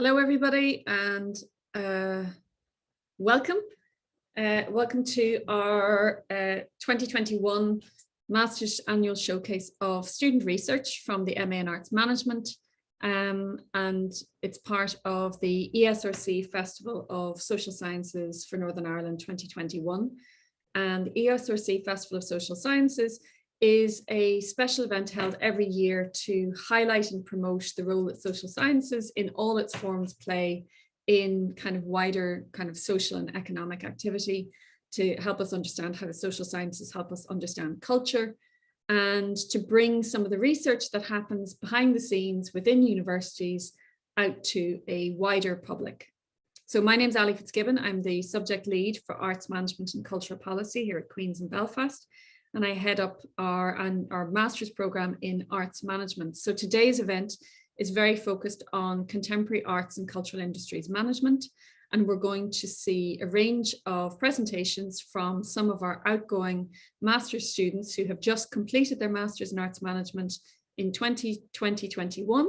Hello, everybody, and welcome. Welcome to our 2021 Masters Annual Showcase of Student Research from the MA in Arts Management. And it's part of the ESRC Festival of Social Sciences for Northern Ireland 2021. And the ESRC Festival of Social Sciences is a special event held every year to highlight and promote the role that social sciences in all its forms play in kind of wider kind of social and economic activity, to help us understand how the social sciences help us understand culture, and to bring some of the research that happens behind the scenes within universities out to a wider public. So my name's Ali Fitzgibbon. I'm the subject lead for Arts Management and Cultural Policy here at Queen's in Belfast, and I head up our master's program in arts management. So today's event is very focused on contemporary arts and cultural industries management, and we're going to see a range of presentations from some of our outgoing master's students who have just completed their master's in arts management in 2020-21.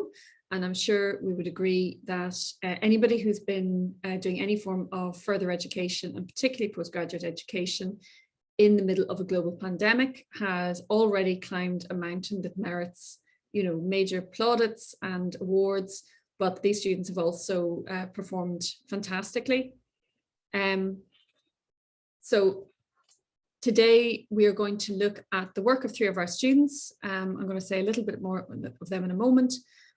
And I'm sure we would agree that anybody who's been doing any form of further education, and particularly postgraduate education, in the middle of a global pandemic has already climbed a mountain that merits, major plaudits and awards, but these students have also performed fantastically. So today we are going to look at the work of three of our students. I'm going to say a little bit more of them in a moment,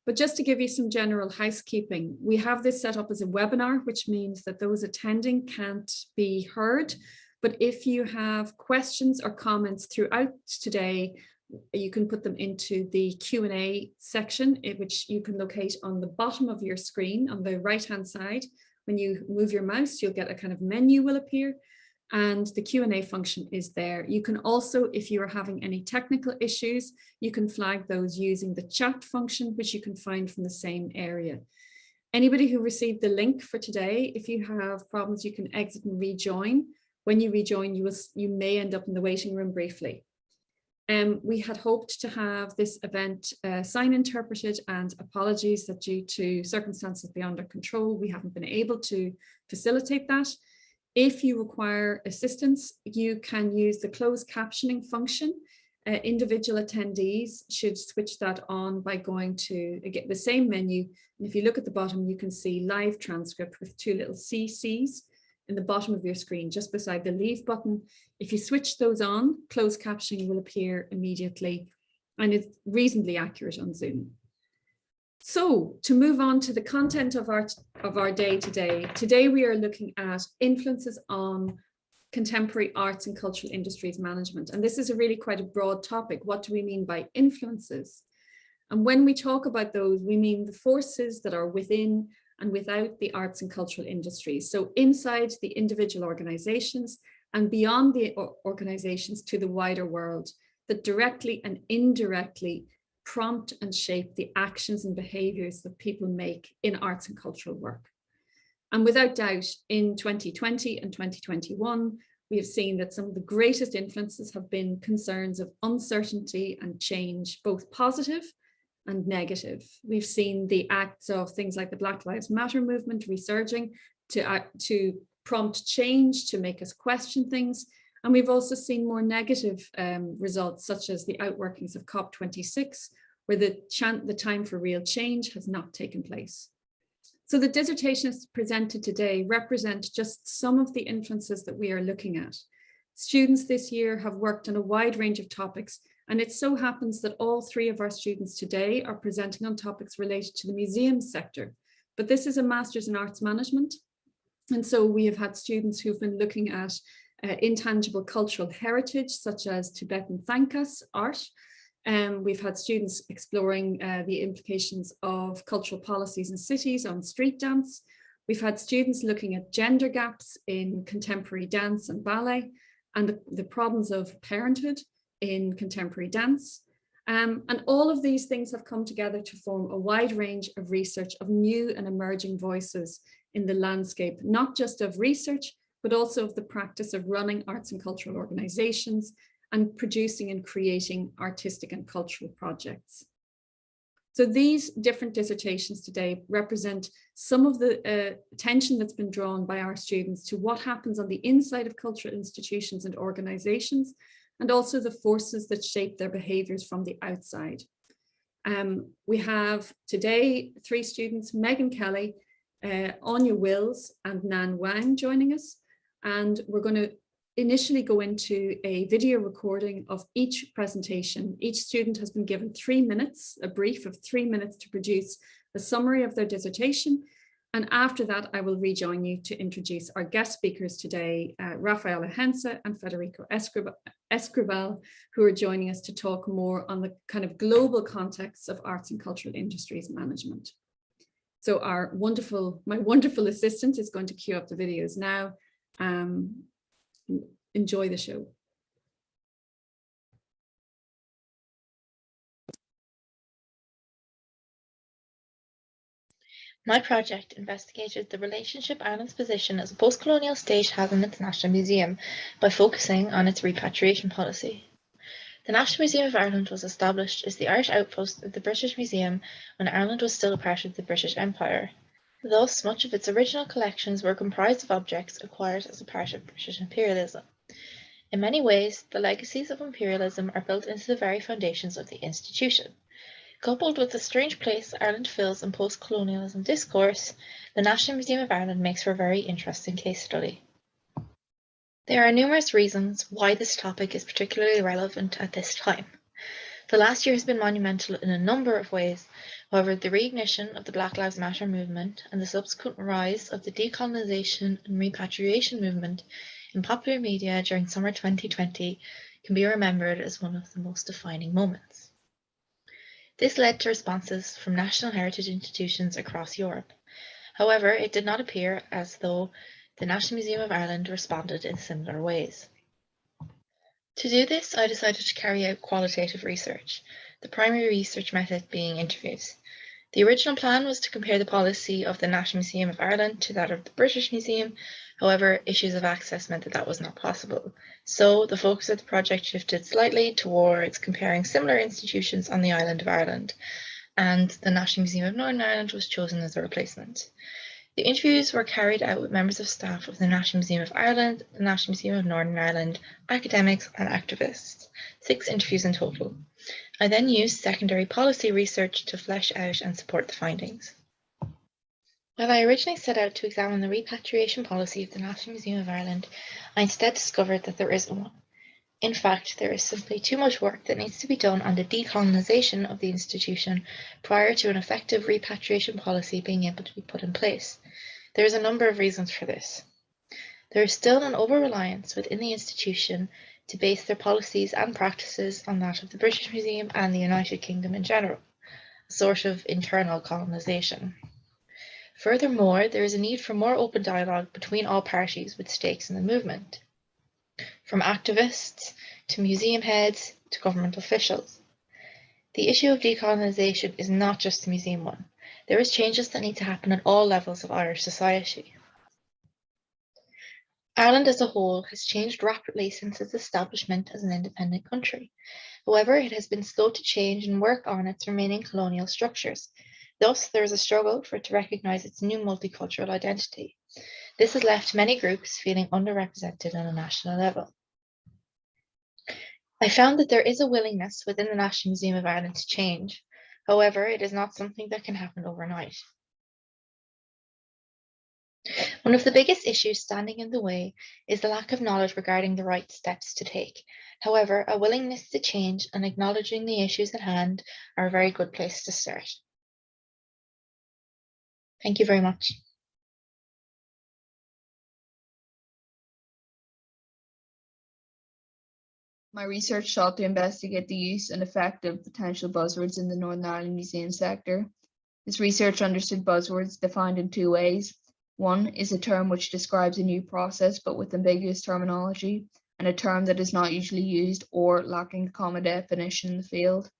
but just to give you some general housekeeping, we have this set up as a webinar, which means that those attending can't be heard. But if you have questions or comments throughout today, you can put them into the Q&A section, which you can locate on the bottom of your screen on the right-hand side. When you move your mouse, you'll get a kind of menu will appear, and the Q&A function is there. You can also, if you are having any technical issues, you can flag those using the chat function, which you can find from the same area. Anybody who received the link for today, if you have problems, you can exit and rejoin. When you rejoin, you may end up in the waiting room briefly. We had hoped to have this event sign interpreted, and apologies that due to circumstances beyond our control, we haven't been able to facilitate that. If you require assistance, you can use the closed captioning function. Individual attendees should switch that on by going to the same menu. And if you look at the bottom, you can see live transcript with two little CCs in the bottom of your screen, just beside the leave button. If you switch those on, closed captioning will appear immediately, and it's reasonably accurate on Zoom. So to move on to the content of our day today, we are looking at influences on contemporary arts and cultural industries management. And this is a really quite a broad topic. What do we mean by influences? And when we talk about those, we mean the forces that are within and without the arts and cultural industries. So inside the individual organizations and beyond the organizations to the wider world, that directly and indirectly prompt and shape the actions and behaviors that people make in arts and cultural work. And without doubt, in 2020 and 2021, we have seen that some of the greatest influences have been concerns of uncertainty and change, both positive and negative. We've seen the acts of things like the Black Lives Matter movement resurging to prompt change, to make us question things. And we've also seen more negative results, such as the outworkings of COP26, where the time for real change has not taken place. So the dissertations presented today represent just some of the influences that we are looking at. Students this year have worked on a wide range of topics, and it so happens that all three of our students today are presenting on topics related to the museum sector. But this is a master's in arts management. And so we have had students who've been looking at intangible cultural heritage, such as Tibetan Thankas art. We've had students exploring the implications of cultural policies in cities on street dance. We've had students looking at gender gaps in contemporary dance and ballet, and the problems of parenthood in contemporary dance. And all of these things have come together to form a wide range of research of new and emerging voices in the landscape, not just of research, but also of the practice of running arts and cultural organizations and producing and creating artistic and cultural projects. So these different dissertations today represent some of the attention that's been drawn by our students to what happens on the inside of cultural institutions and organizations, and also the forces that shape their behaviors from the outside. We have today 3 students, Megan Kelly, Anya Wills and Nan Wang joining us. And we're going to initially go into a video recording of each presentation. Each student has been given 3 minutes, a brief of 3 minutes to produce a summary of their dissertation. And after that, I will rejoin you to introduce our guest speakers today, Rafaela Hense and Federico Escribal, who are joining us to talk more on the kind of global context of arts and cultural industries management. So my wonderful assistant is going to queue up the videos now. Enjoy the show. My project investigated the relationship Ireland's position as a post-colonial state has in its National Museum by focusing on its repatriation policy. The National Museum of Ireland was established as the Irish outpost of the British Museum when Ireland was still a part of the British Empire. Thus, much of its original collections were comprised of objects acquired as a part of British imperialism. In many ways, the legacies of imperialism are built into the very foundations of the institution. Coupled with the strange place Ireland fills in post-colonialism discourse, the National Museum of Ireland makes for a very interesting case study. There are numerous reasons why this topic is particularly relevant at this time. The last year has been monumental in a number of ways. However, the reignition of the Black Lives Matter movement and the subsequent rise of the decolonisation and repatriation movement in popular media during summer 2020 can be remembered as one of the most defining moments. This led to responses from national heritage institutions across Europe. However, it did not appear as though the National Museum of Ireland responded in similar ways. To do this, I decided to carry out qualitative research, the primary research method being interviews. The original plan was to compare the policy of the National Museum of Ireland to that of the British Museum. However, issues of access meant that was not possible. So the focus of the project shifted slightly towards comparing similar institutions on the island of Ireland, and the National Museum of Northern Ireland was chosen as a replacement. The interviews were carried out with members of staff of the National Museum of Ireland, the National Museum of Northern Ireland, academics and activists. 6 interviews in total. I then used secondary policy research to flesh out and support the findings. While I originally set out to examine the repatriation policy of the National Museum of Ireland, I instead discovered that there isn't one. In fact, there is simply too much work that needs to be done on the decolonisation of the institution prior to an effective repatriation policy being able to be put in place. There is a number of reasons for this. There is still an over-reliance within the institution to base their policies and practices on that of the British Museum and the United Kingdom in general, a sort of internal colonisation. Furthermore, there is a need for more open dialogue between all parties with stakes in the movement, from activists to museum heads to government officials. The issue of decolonisation is not just a museum one. There is changes that need to happen at all levels of Irish society. Ireland as a whole has changed rapidly since its establishment as an independent country. However, it has been slow to change and work on its remaining colonial structures. Thus, there is a struggle for it to recognise its new multicultural identity. This has left many groups feeling underrepresented on a national level. I found that there is a willingness within the National Museum of Ireland to change. However, it is not something that can happen overnight. One of the biggest issues standing in the way is the lack of knowledge regarding the right steps to take. However, a willingness to change and acknowledging the issues at hand are a very good place to start. Thank you very much. My research sought to investigate the use and effect of potential buzzwords in the Northern Ireland museum sector. This research understood buzzwords defined in 2 ways. One is a term which describes a new process but with ambiguous terminology, and a term that is not usually used or lacking a common definition in the field.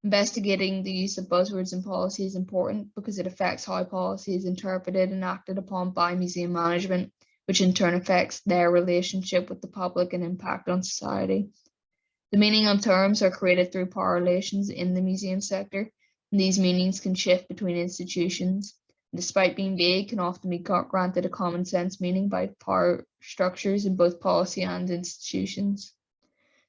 Investigating the use of buzzwords in policy is important because it affects how policy is interpreted and acted upon by museum management, which in turn affects their relationship with the public and impact on society. The meaning on terms are created through power relations in the museum sector. and these meanings can shift between institutions. Despite being vague, can often be granted a common sense meaning by power structures in both policy and institutions.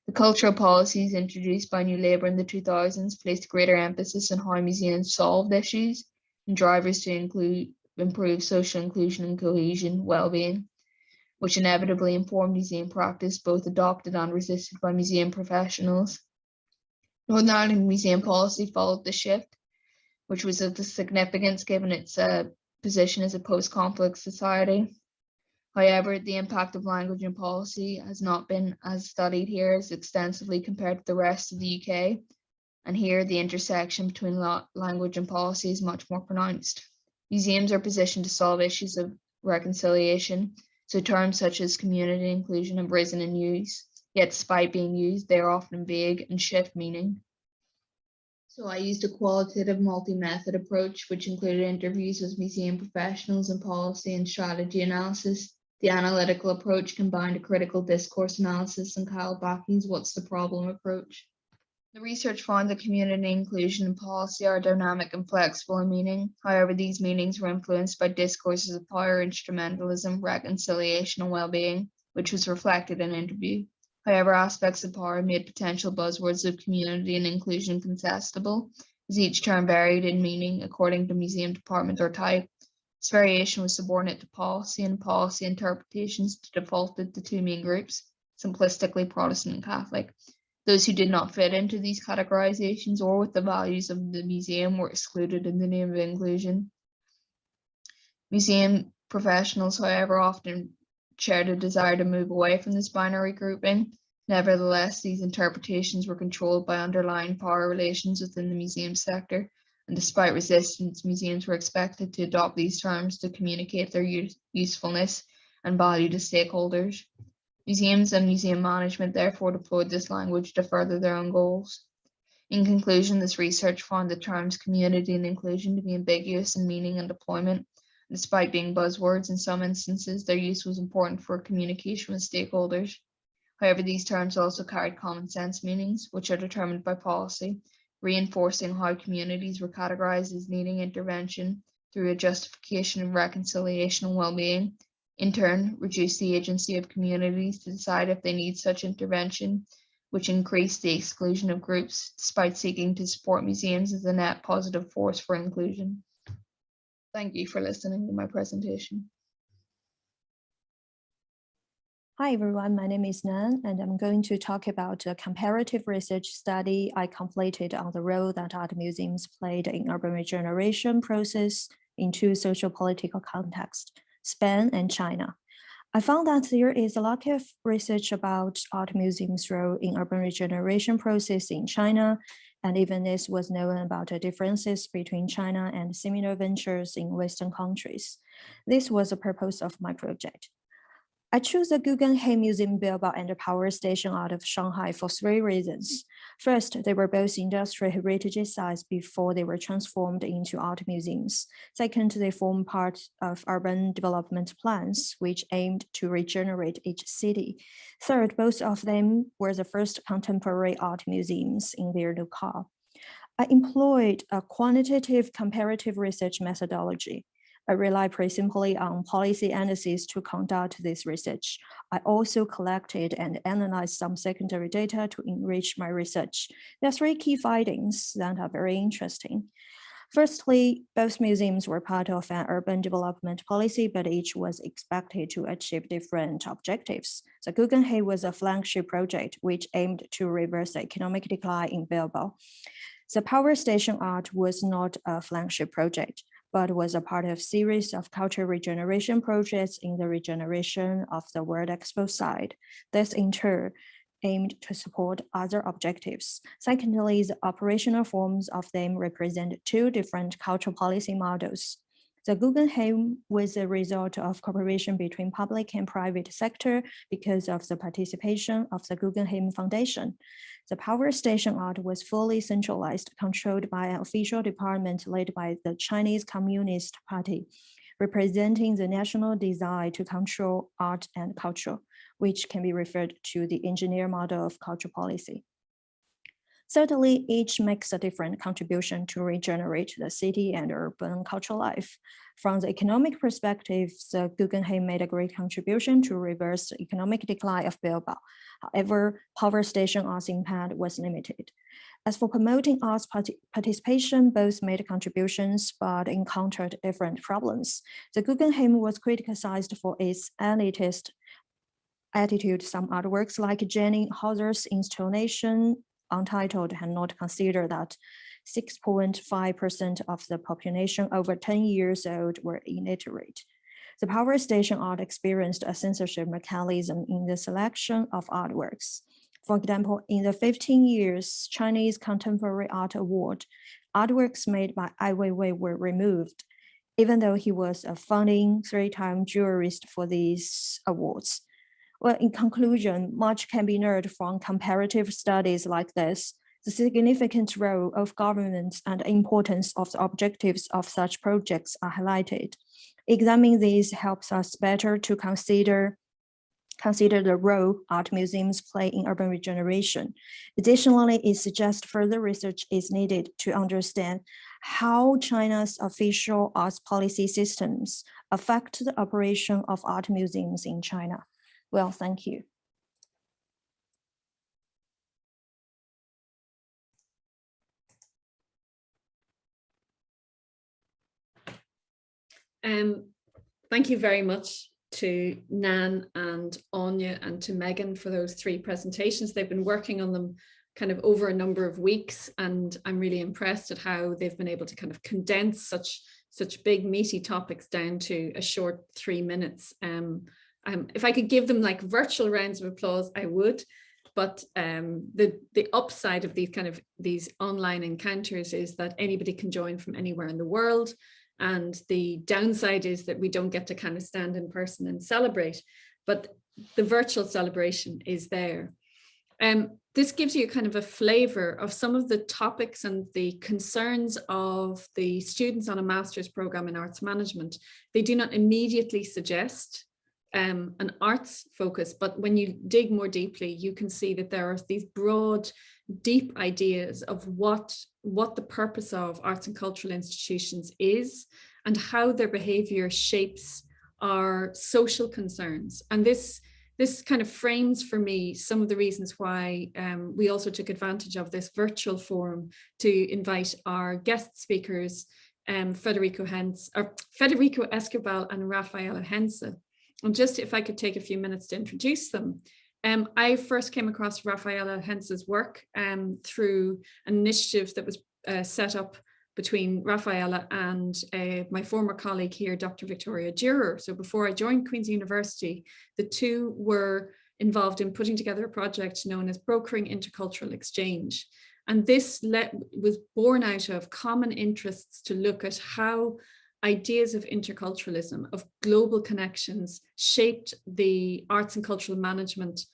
The cultural policies introduced by New Labour in the 2000s placed greater emphasis on how museums solved issues and drivers to improve social inclusion and cohesion, well-being, which inevitably informed museum practice, both adopted and resisted by museum professionals. Northern Ireland museum policy followed the shift, which was of significance given its position as a post-conflict society. However, the impact of language and policy has not been as studied here as extensively compared to the rest of the UK, and here the intersection between language and policy is much more pronounced. Museums are positioned to solve issues of reconciliation, so terms such as community inclusion have risen in use, yet despite being used, they are often vague and shift meaning. So I used a qualitative multi-method approach, which included interviews with museum professionals and policy and strategy analysis. The analytical approach combined a critical discourse analysis and Kyle Backey's What's the Problem approach. The research found that community inclusion and policy are dynamic and flexible in meaning. However, these meanings were influenced by discourses of power, instrumentalism, reconciliation, and well-being, which was reflected in interview. However, aspects of power made potential buzzwords of community and inclusion contestable, as each term varied in meaning according to museum department or type. This variation was subordinate to policy, and policy interpretations defaulted to two main groups, simplistically Protestant and Catholic. Those who did not fit into these categorizations or with the values of the museum were excluded in the name of inclusion. Museum professionals, however, often shared a desire to move away from this binary grouping. Nevertheless, these interpretations were controlled by underlying power relations within the museum sector, and despite resistance, museums were expected to adopt these terms to communicate their usefulness and value to stakeholders. Museums and museum management therefore deployed this language to further their own goals. In conclusion, this research found the terms community and inclusion to be ambiguous in meaning and deployment. Despite being buzzwords, in some instances, their use was important for communication with stakeholders. However, these terms also carried common sense meanings, which are determined by policy, reinforcing how communities were categorized as needing intervention through a justification of reconciliation and well-being. In turn, reduce the agency of communities to decide if they need such intervention, which increased the exclusion of groups, despite seeking to support museums as a net positive force for inclusion. Thank you for listening to my presentation. Hi everyone, my name is Nan, and I'm going to talk about a comparative research study I completed on the role that art museums played in urban regeneration process in two socio-political contexts, Spain and China. I found that there is a lack of research about art museums' role in urban regeneration process in China, and even this was known about the differences between China and similar ventures in Western countries. This was the purpose of my project. I chose the Guggenheim Museum Bilbao and the Power Station out of Shanghai for three reasons. First, they were both industrial heritage sites before they were transformed into art museums. Second, they form part of urban development plans, which aimed to regenerate each city. Third, both of them were the first contemporary art museums in their locale. I employed a quantitative comparative research methodology. I rely principally on policy analysis to conduct this research. I also collected and analyzed some secondary data to enrich my research. There are three key findings that are very interesting. Firstly, both museums were part of an urban development policy, but each was expected to achieve different objectives. The Guggenheim was a flagship project which aimed to reverse the economic decline in Bilbao. The Power Station art was not a flagship project, but was a part of a series of cultural regeneration projects in the regeneration of the World Expo site. This in turn aimed to support other objectives. Secondly, the operational forms of them represent two different cultural policy models. The Guggenheim was a result of cooperation between public and private sector because of the participation of the Guggenheim Foundation. The Power Station art was fully centralized, controlled by an official department led by the Chinese Communist Party, representing the national desire to control art and culture, which can be referred to the engineer model of cultural policy. Certainly, each makes a different contribution to regenerate the city and urban cultural life. From the economic perspective, the Guggenheim made a great contribution to reverse the economic decline of Bilbao. However, Power Station arts impact was limited. As for promoting arts participation, both made contributions but encountered different problems. The Guggenheim was criticized for its elitist attitude. Some artworks like Jenny Hauser's installation Untitled had not considered that 6.5% of the population over 10 years old were illiterate. The Power Station art experienced a censorship mechanism in the selection of artworks. For example, in the 15 years Chinese Contemporary Art Award, artworks made by Ai Weiwei were removed, even though he was a founding three-time jurist for these awards. Well, in conclusion, much can be learned from comparative studies like this. The significant role of governments and the importance of the objectives of such projects are highlighted. Examining these helps us better to consider the role art museums play in urban regeneration. Additionally, it suggests further research is needed to understand how China's official arts policy systems affect the operation of art museums in China. Well, thank you. Thank you very much to Nan and Anya and to Megan for those three presentations. They've been working on them kind of over a number of weeks, and I'm really impressed at how they've been able to kind of condense such big meaty topics down to a short 3 minutes. If I could give them like virtual rounds of applause, I would. But the upside of these online encounters is that anybody can join from anywhere in the world. And the downside is that we don't get to kind of stand in person and celebrate, but the virtual celebration is there. This gives you kind of a flavor of some of the topics and the concerns of the students on a master's program in arts management. They do not immediately suggest an arts focus, but when you dig more deeply, you can see that there are these broad, deep ideas of what the purpose of arts and cultural institutions is and how their behavior shapes our social concerns. And this kind of frames for me some of the reasons why we also took advantage of this virtual forum to invite our guest speakers, Federico Escobar and Rafaela Hense. And just if I could take a few minutes to introduce them. I first came across Rafaela Hense's work through an initiative that was set up between Rafaela and my former colleague here, Dr. Victoria Durer. So before I joined Queen's University, the two were involved in putting together a project known as Brokering Intercultural Exchange. And this was born out of common interests to look at how ideas of interculturalism, of global connections, shaped the arts and cultural management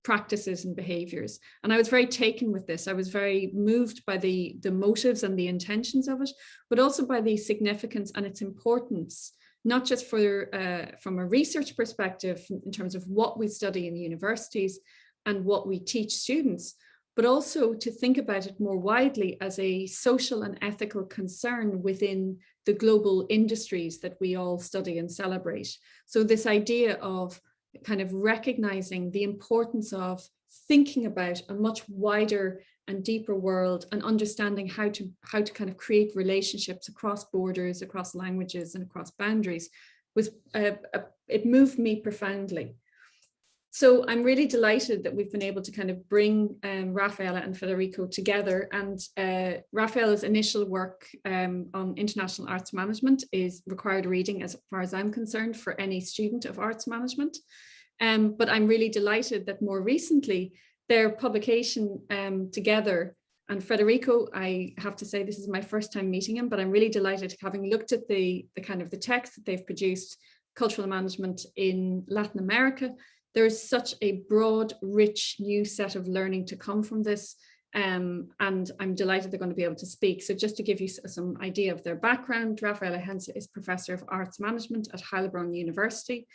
practices and behaviors. And I was very taken with this. I was very moved by the motives and the intentions of it, but also by the significance and its importance, not just from a research perspective in terms of what we study in the universities and what we teach students, but also to think about it more widely as a social and ethical concern within the global industries that we all study and celebrate. So this idea of kind of recognizing the importance of thinking about a much wider and deeper world and understanding how to kind of create relationships across borders, across languages and across boundaries was it moved me profoundly. So I'm really delighted that we've been able to kind of bring Rafaela and Federico together, and Rafaela's initial work on international arts management is required reading as far as I'm concerned for any student of arts management. But I'm really delighted that more recently their publication together, and Federico, I have to say this is my first time meeting him, but I'm really delighted having looked at the kind of the text that they've produced, Cultural Management in Latin America. There is such a broad, rich new set of learning to come from this, and I'm delighted they're going to be able to speak. So just to give you some idea of their background, Rafaela Hense is Professor of Arts Management at Heilbronn University.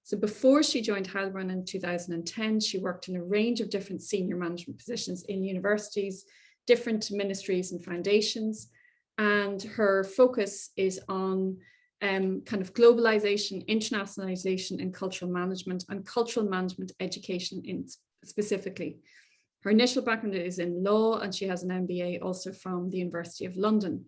So before she joined Heilbronn in 2010, she worked in a range of different senior management positions in universities, different ministries and foundations. And her focus is on kind of globalization, internationalization in cultural management and cultural management education specifically. Her initial background is in law, and she has an MBA also from the University of London.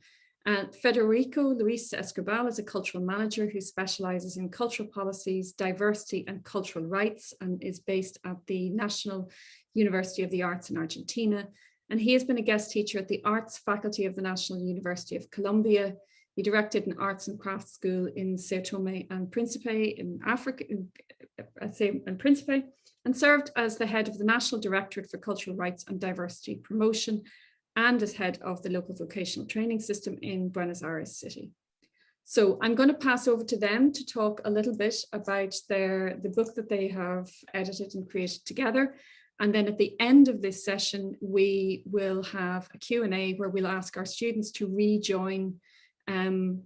Federico Luis Escobar is a cultural manager who specializes in cultural policies, diversity and cultural rights, and is based at the National University of the Arts in Argentina. And he has been a guest teacher at the Arts Faculty of the National University of Colombia. He directed an arts and crafts school in São Tomé and Príncipe in Africa, and served as the head of the National Directorate for Cultural Rights and Diversity Promotion, and as head of the local vocational training system in Buenos Aires city. So I'm going to pass over to them to talk a little bit about the book that they have edited and created together. And then at the end of this session, we will have a Q&A where we'll ask our students to rejoin the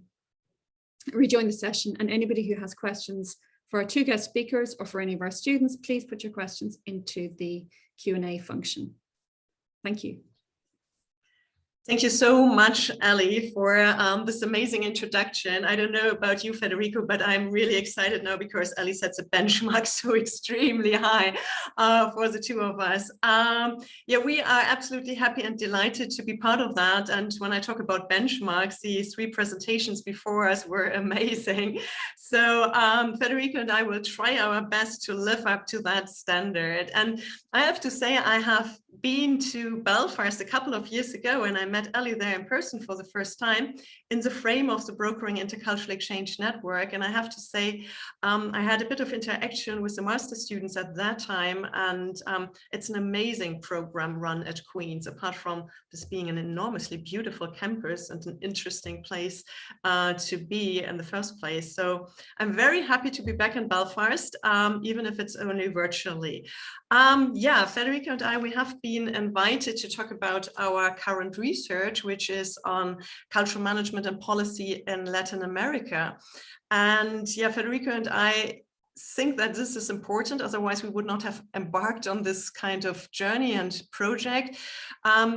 session. And anybody who has questions for our two guest speakers or for any of our students, please put your questions into the Q&A function. Thank you. Thank you so much, Ali, for this amazing introduction. I don't know about you, Federico, but I'm really excited now because Ali sets a benchmark so extremely high for the two of us. Yeah, we are absolutely happy and delighted to be part of that. And when I talk about benchmarks, the three presentations before us were amazing. So Federico and I will try our best to live up to that standard. And I have to say, I have been to Belfast a couple of years ago, and I met Ali there in person for the first time in the frame of the Brokering Intercultural Exchange Network. And I have to say, I had a bit of interaction with the master students at that time, and it's an amazing program run at Queen's, apart from this being an enormously beautiful campus and an interesting place to be in the first place. So I'm very happy to be back in Belfast, even if it's only virtually. Yeah, Federico and I, we have been invited to talk about our current research, which is on cultural management and policy in Latin America. And yeah, Federico and I think that this is important, otherwise we would not have embarked on this kind of journey and project,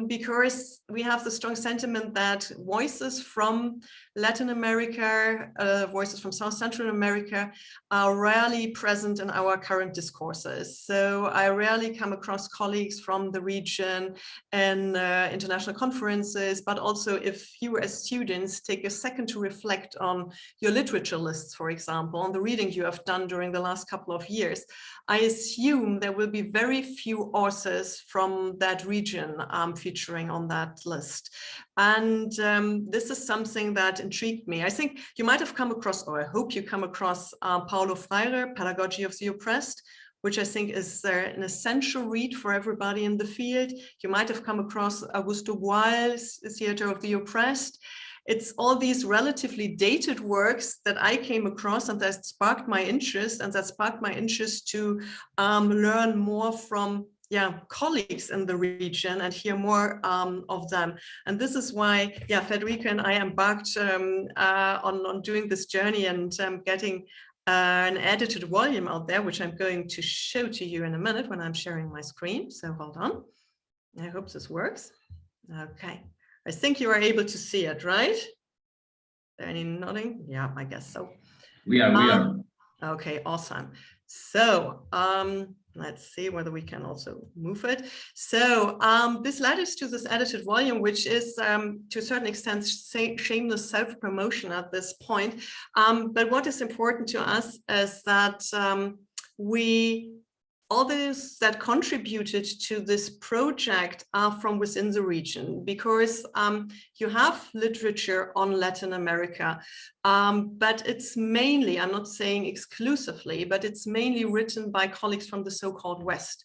because we have the strong sentiment that voices from Latin America, voices from South Central America are rarely present in our current discourses. So I rarely come across colleagues from the region in international conferences, but also if you as students take a second to reflect on your literature lists, for example, on the reading you have done during the last couple of years, I assume there will be very few authors from that region featuring on that list. And this is something that intrigued me. I think you might have come across, or I hope you come across Paulo Freire, Pedagogy of the Oppressed, which I think is an essential read for everybody in the field. You might have come across Augusto Boal's Theater of the Oppressed. It's all these relatively dated works that I came across and that sparked my interest, to learn more from colleagues in the region and hear more of them. And this is why, Federico and I embarked on doing this journey and getting an edited volume out there, which I'm going to show to you in a minute when I'm sharing my screen. So hold on. I hope this works. Okay. I think you are able to see it, right? Any nodding? Yeah, I guess so. We are. Okay, awesome. So let's see whether we can also move it. So this led us to this edited volume, which is to a certain extent shameless self-promotion at this point. But what is important to us is that all those that contributed to this project are from within the region, because you have literature on Latin America, but it's mainly, I'm not saying exclusively, but it's mainly written by colleagues from the so-called West.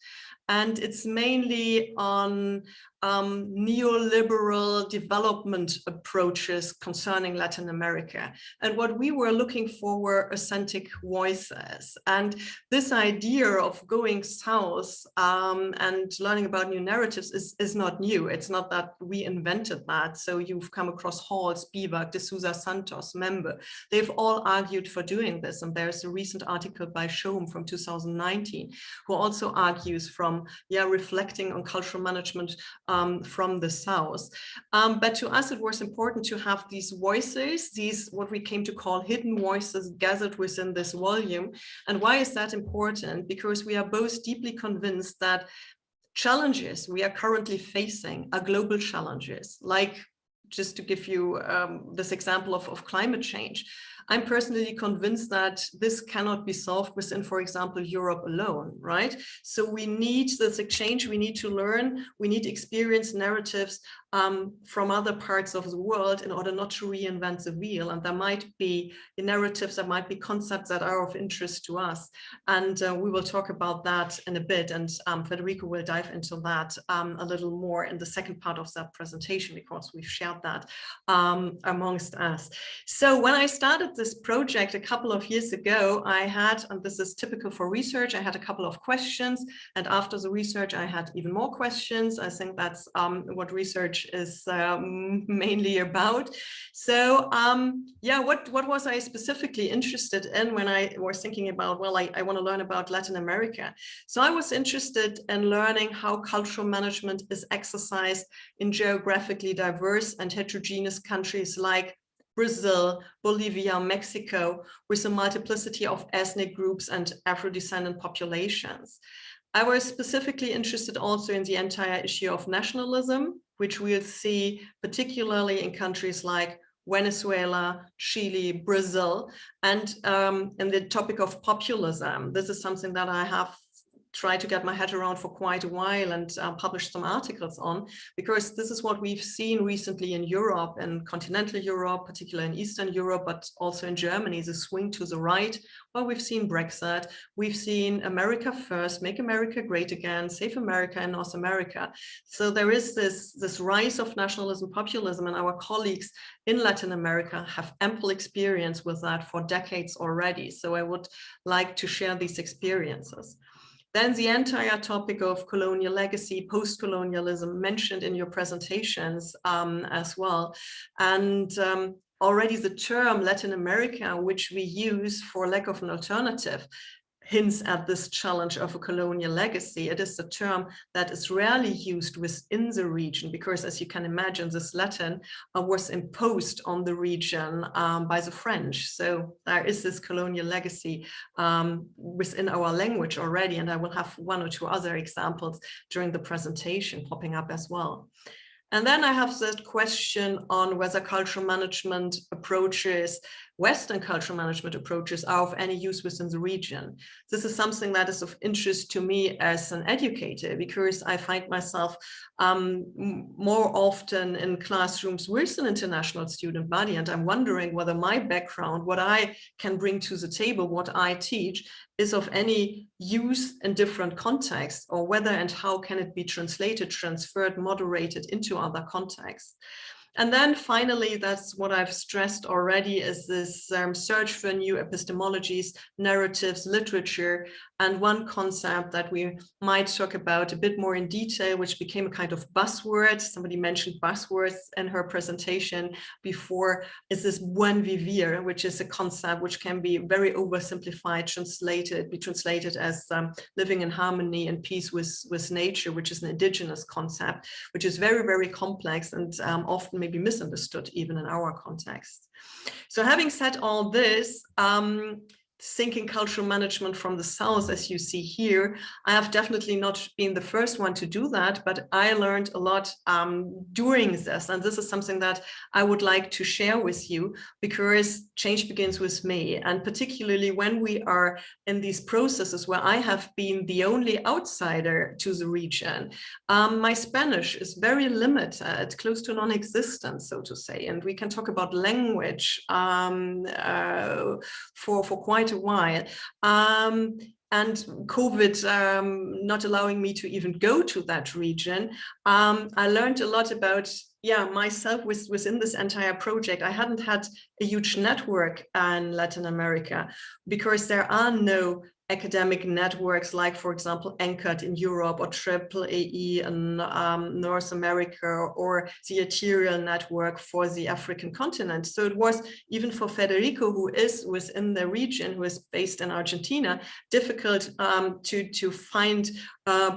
And it's mainly on neoliberal development approaches concerning Latin America. And what we were looking for were authentic voices. And this idea of going south and learning about new narratives is not new. It's not that we invented that. So you've come across Halls, Bivak, De Souza Santos, Membe. Mexico. They've all argued for doing this. And there's a recent article by Shom from 2019, who also argues from, reflecting on cultural management from the South. But to us, it was important to have these voices, these what we came to call hidden voices gathered within this volume. And why is that important? Because we are both deeply convinced that challenges we are currently facing are global challenges, like just to give you this example of climate change. I'm personally convinced that this cannot be solved within, for example, Europe alone, right? So we need this exchange, we need to learn, we need experience narratives from other parts of the world in order not to reinvent the wheel. And there might be narratives, there might be concepts that are of interest to us. And we will talk about that in a bit. And Federico will dive into that a little more in the second part of that presentation, because we've shared that amongst us. So when I started this project a couple of years ago, I had, and this is typical for research, I had a couple of questions. And after the research, I had even more questions. I think that's what research is mainly about. So what was I specifically interested in when I was thinking about, well, I want to learn about Latin America. So I was interested in learning how cultural management is exercised in geographically diverse and heterogeneous countries like Brazil, Bolivia, Mexico, with a multiplicity of ethnic groups and Afro-descendant populations. I was specifically interested also in the entire issue of nationalism, which we'll see particularly in countries like Venezuela, Chile, Brazil, and the topic of populism. This is something that I have tried to get my head around for quite a while and published some articles on, because this is what we've seen recently in Europe, in continental Europe, particularly in Eastern Europe, but also in Germany, the swing to the right. Well, we've seen Brexit, we've seen America first, make America great again, save America and North America. So there is this rise of nationalism, populism, and our colleagues in Latin America have ample experience with that for decades already. So I would like to share these experiences. Then the entire topic of colonial legacy, post-colonialism mentioned in your presentations as well. And already the term Latin America, which we use for lack of an alternative, hints at this challenge of a colonial legacy. It is a term that is rarely used within the region because, as you can imagine, this Latin was imposed on the region by the French. So there is this colonial legacy within our language already, and I will have one or two other examples during the presentation popping up as well. And then I have that question on whether cultural management approaches, Western cultural management approaches, are of any use within the region. This is something that is of interest to me as an educator, because I find myself more often in classrooms with an international student body, and I'm wondering whether my background, what I can bring to the table, what I teach, is of any use in different contexts, or whether and how can it be translated, transferred, moderated into other contexts. And then finally, that's what I've stressed already, is this search for new epistemologies, narratives, literature, and one concept that we might talk about a bit more in detail, which became a kind of buzzword. Somebody mentioned buzzwords in her presentation before, is this buen vivir, which is a concept which can be very oversimplified, be translated as living in harmony and peace with nature, which is an indigenous concept, which is very, very complex and often maybe misunderstood even in our context. So having said all this, thinking cultural management from the South, as you see here, I have definitely not been the first one to do that, but I learned a lot during this. And this is something that I would like to share with you, because change begins with me. And particularly when we are in these processes where I have been the only outsider to the region, my Spanish is very limited, close to non-existent, so to say. And we can talk about language for quite a while. And COVID not allowing me to even go to that region, I learned a lot about myself within this entire project. I hadn't had a huge network in Latin America because there are no academic networks like, for example, Anchored in Europe or AAE in North America, or the Arterial Network for the African continent. So it was, even for Federico, who is within the region, who is based in Argentina, difficult to find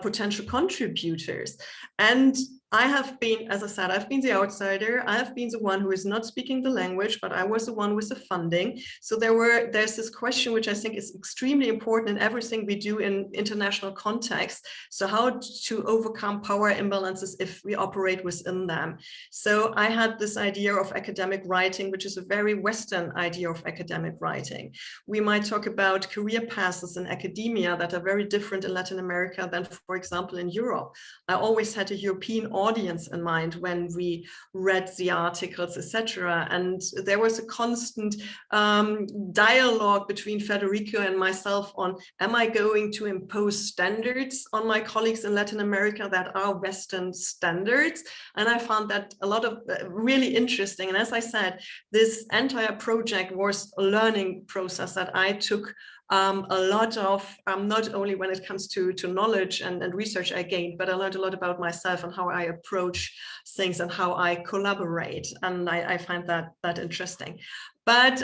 potential contributors. And I have been, as I said, I've been the outsider. I have been the one who is not speaking the language, but I was the one with the funding. So there's this question, which I think is extremely important in everything we do in international context. So how to overcome power imbalances if we operate within them. So I had this idea of academic writing, which is a very Western idea of academic writing. We might talk about career paths in academia that are very different in Latin America than, for example, in Europe. I always had a European audience in mind when we read the articles, etc. And there was a constant dialogue between Federico and myself on, am I going to impose standards on my colleagues in Latin America that are Western standards? And I found that a lot of really interesting. And as I said, this entire project was a learning process that I took a lot of, not only when it comes to knowledge and research I gained, but I learned a lot about myself and how I approach things and how I collaborate. And I find that interesting. But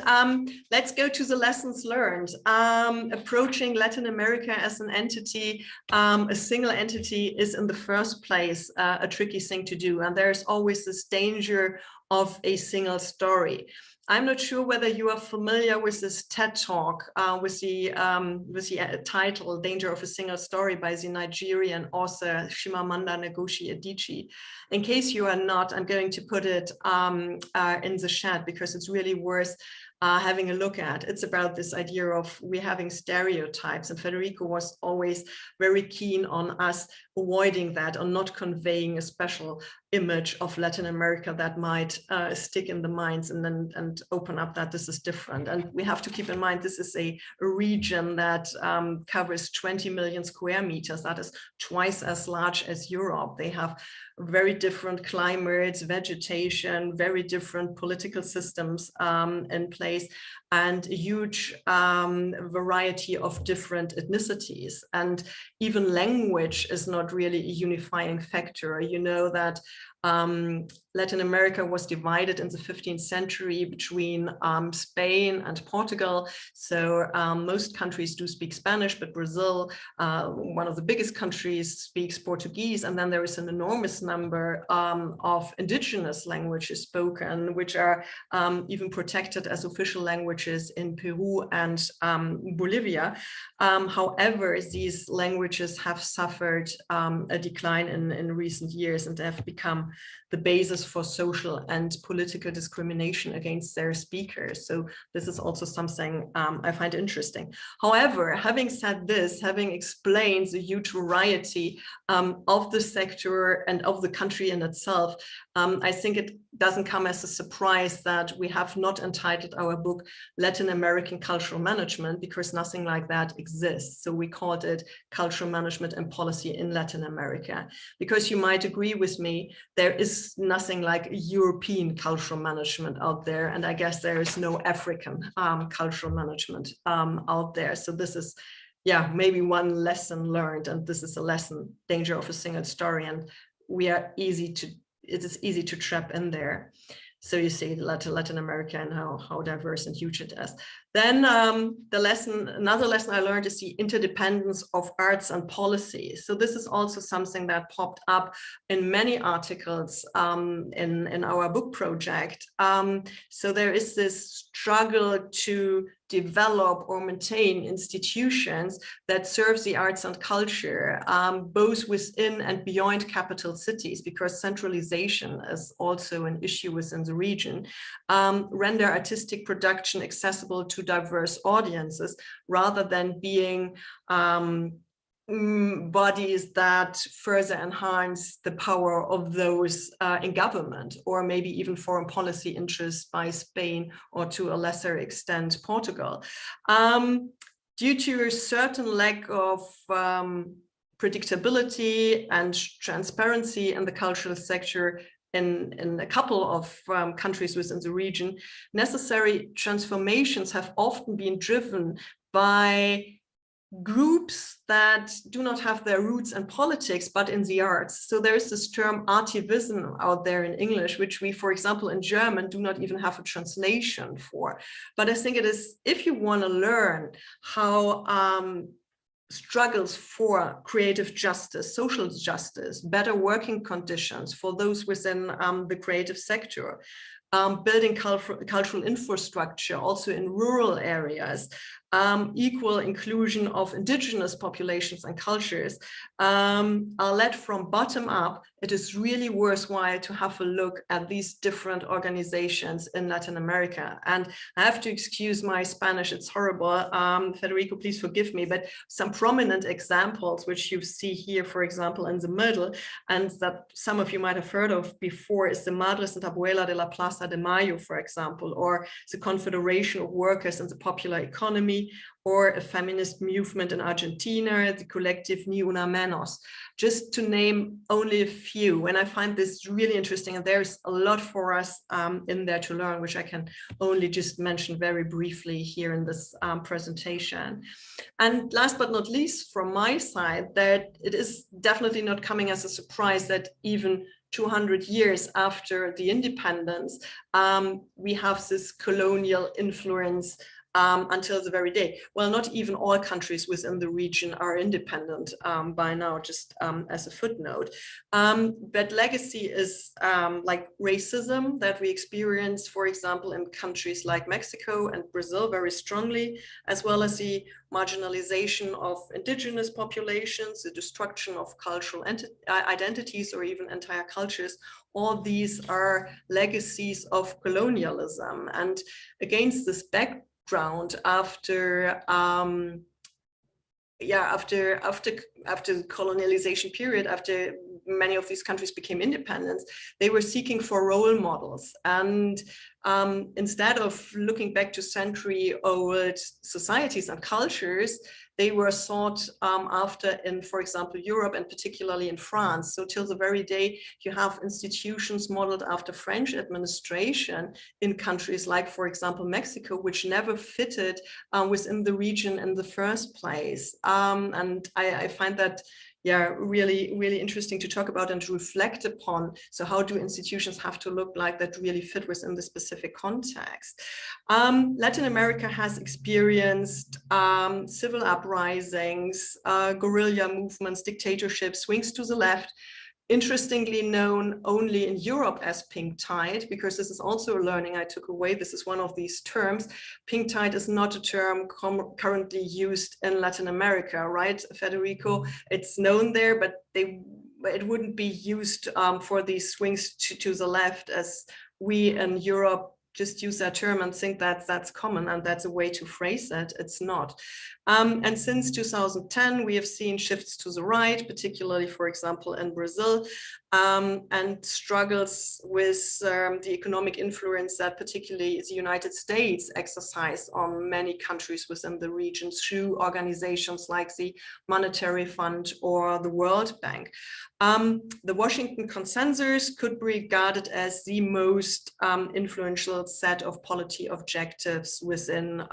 let's go to the lessons learned. Approaching Latin America as an entity, a single entity, is in the first place a tricky thing to do. And there's always this danger of a single story. I'm not sure whether you are familiar with this TED Talk with the title "Danger of a Single Story" by the Nigerian author Chimamanda Ngozi Adichie. In case you are not, I'm going to put it in the chat because it's really worth having a look at. It's about this idea of we having stereotypes, and Federico was always very keen on us avoiding that, on not conveying a special image of Latin America that might stick in the minds and open up that this is different. And we have to keep in mind this is a region that covers 20 million square meters. That is twice as large as Europe. They have very different climates, vegetation, very different political systems in place, and a huge variety of different ethnicities. And even language is not really a unifying factor. You know that Latin America was divided in the 15th century between Spain and Portugal. So most countries do speak Spanish, but Brazil, one of the biggest countries, speaks Portuguese. And then there is an enormous number of indigenous languages spoken, which are even protected as official languages in Peru and Bolivia. However, these languages have suffered a decline in recent years, and have become the basis for social and political discrimination against their speakers. So this is also something I find interesting. However, having said this, having explained the huge variety of the sector and of the country in itself, I think it doesn't come as a surprise that we have not entitled our book Latin American Cultural Management, because nothing like that exists. So we called it Cultural Management and Policy in Latin America, because you might agree with me, there is nothing like European cultural management out there. And I guess there is no African cultural management out there. So this is, yeah, maybe one lesson learned, and this is a lesson, danger of a single story. And it is easy to trap in there. So you see Latin America and how diverse and huge it is. Then another lesson I learned is the interdependence of arts and policy. So this is also something that popped up in many articles in our book project. So there is this struggle to develop or maintain institutions that serve the arts and culture, both within and beyond capital cities, because centralization is also an issue within the region. Render artistic production accessible to diverse audiences, rather than being bodies that further enhance the power of those in government, or maybe even foreign policy interests by Spain, or to a lesser extent Portugal. Due to a certain lack of predictability and transparency in the cultural sector in a couple of countries within the region, necessary transformations have often been driven by groups that do not have their roots in politics, but in the arts. So there's this term artivism out there in English, which we, for example, in German, do not even have a translation for. But I think it is, if you want to learn how struggles for creative justice, social justice, better working conditions for those within the creative sector, building cultural infrastructure also in rural areas, equal inclusion of indigenous populations and cultures are led from bottom up, it is really worthwhile to have a look at these different organizations in Latin America. And I have to excuse my Spanish, it's horrible. Federico, please forgive me, but some prominent examples, which you see here, for example, in the middle, and that some of you might have heard of before, is the Madres and Abuela de la Plaza de Mayo, for example, or the Confederation of Workers in the Popular Economy, or a feminist movement in Argentina, the collective Ni Una Menos, just to name only a few. And I find this really interesting, and there's a lot for us in there to learn, which I can only just mention very briefly here in this presentation. And last but not least, from my side, that it is definitely not coming as a surprise that even 200 years after the independence, we have this colonial influence until the very day. Well, not even all countries within the region are independent by now, just as a footnote. But legacy is like racism that we experience, for example, in countries like Mexico and Brazil very strongly, as well as the marginalization of indigenous populations, the destruction of cultural identities, or even entire cultures. All these are legacies of colonialism. And against this background, after the colonialization period, after many of these countries became independent, they were seeking for role models. And instead of looking back to century-old societies and cultures, they were sought after in, for example, Europe, and particularly in France. So till the very day, you have institutions modeled after French administration in countries like, for example, Mexico, which never fitted within the region in the first place. And I find that, yeah, really, really interesting to talk about and to reflect upon. So how do institutions have to look like that really fit within the specific context? Latin America has experienced civil uprisings, guerrilla movements, dictatorships, swings to the left, interestingly known only in Europe as pink tide, because this is also a learning I took away. This is one of these terms. Pink tide is not a term currently used in Latin America, right, Federico? It's known there, but it wouldn't be used for these swings to the left, as we in Europe just use that term and think that that's common and that's a way to phrase it. It's not. And since 2010, we have seen shifts to the right, particularly, for example, in Brazil, and struggles with the economic influence that particularly the United States exercise on many countries within the region through organizations like the Monetary Fund or the World Bank. The Washington Consensus could be regarded as the most influential set of policy objectives within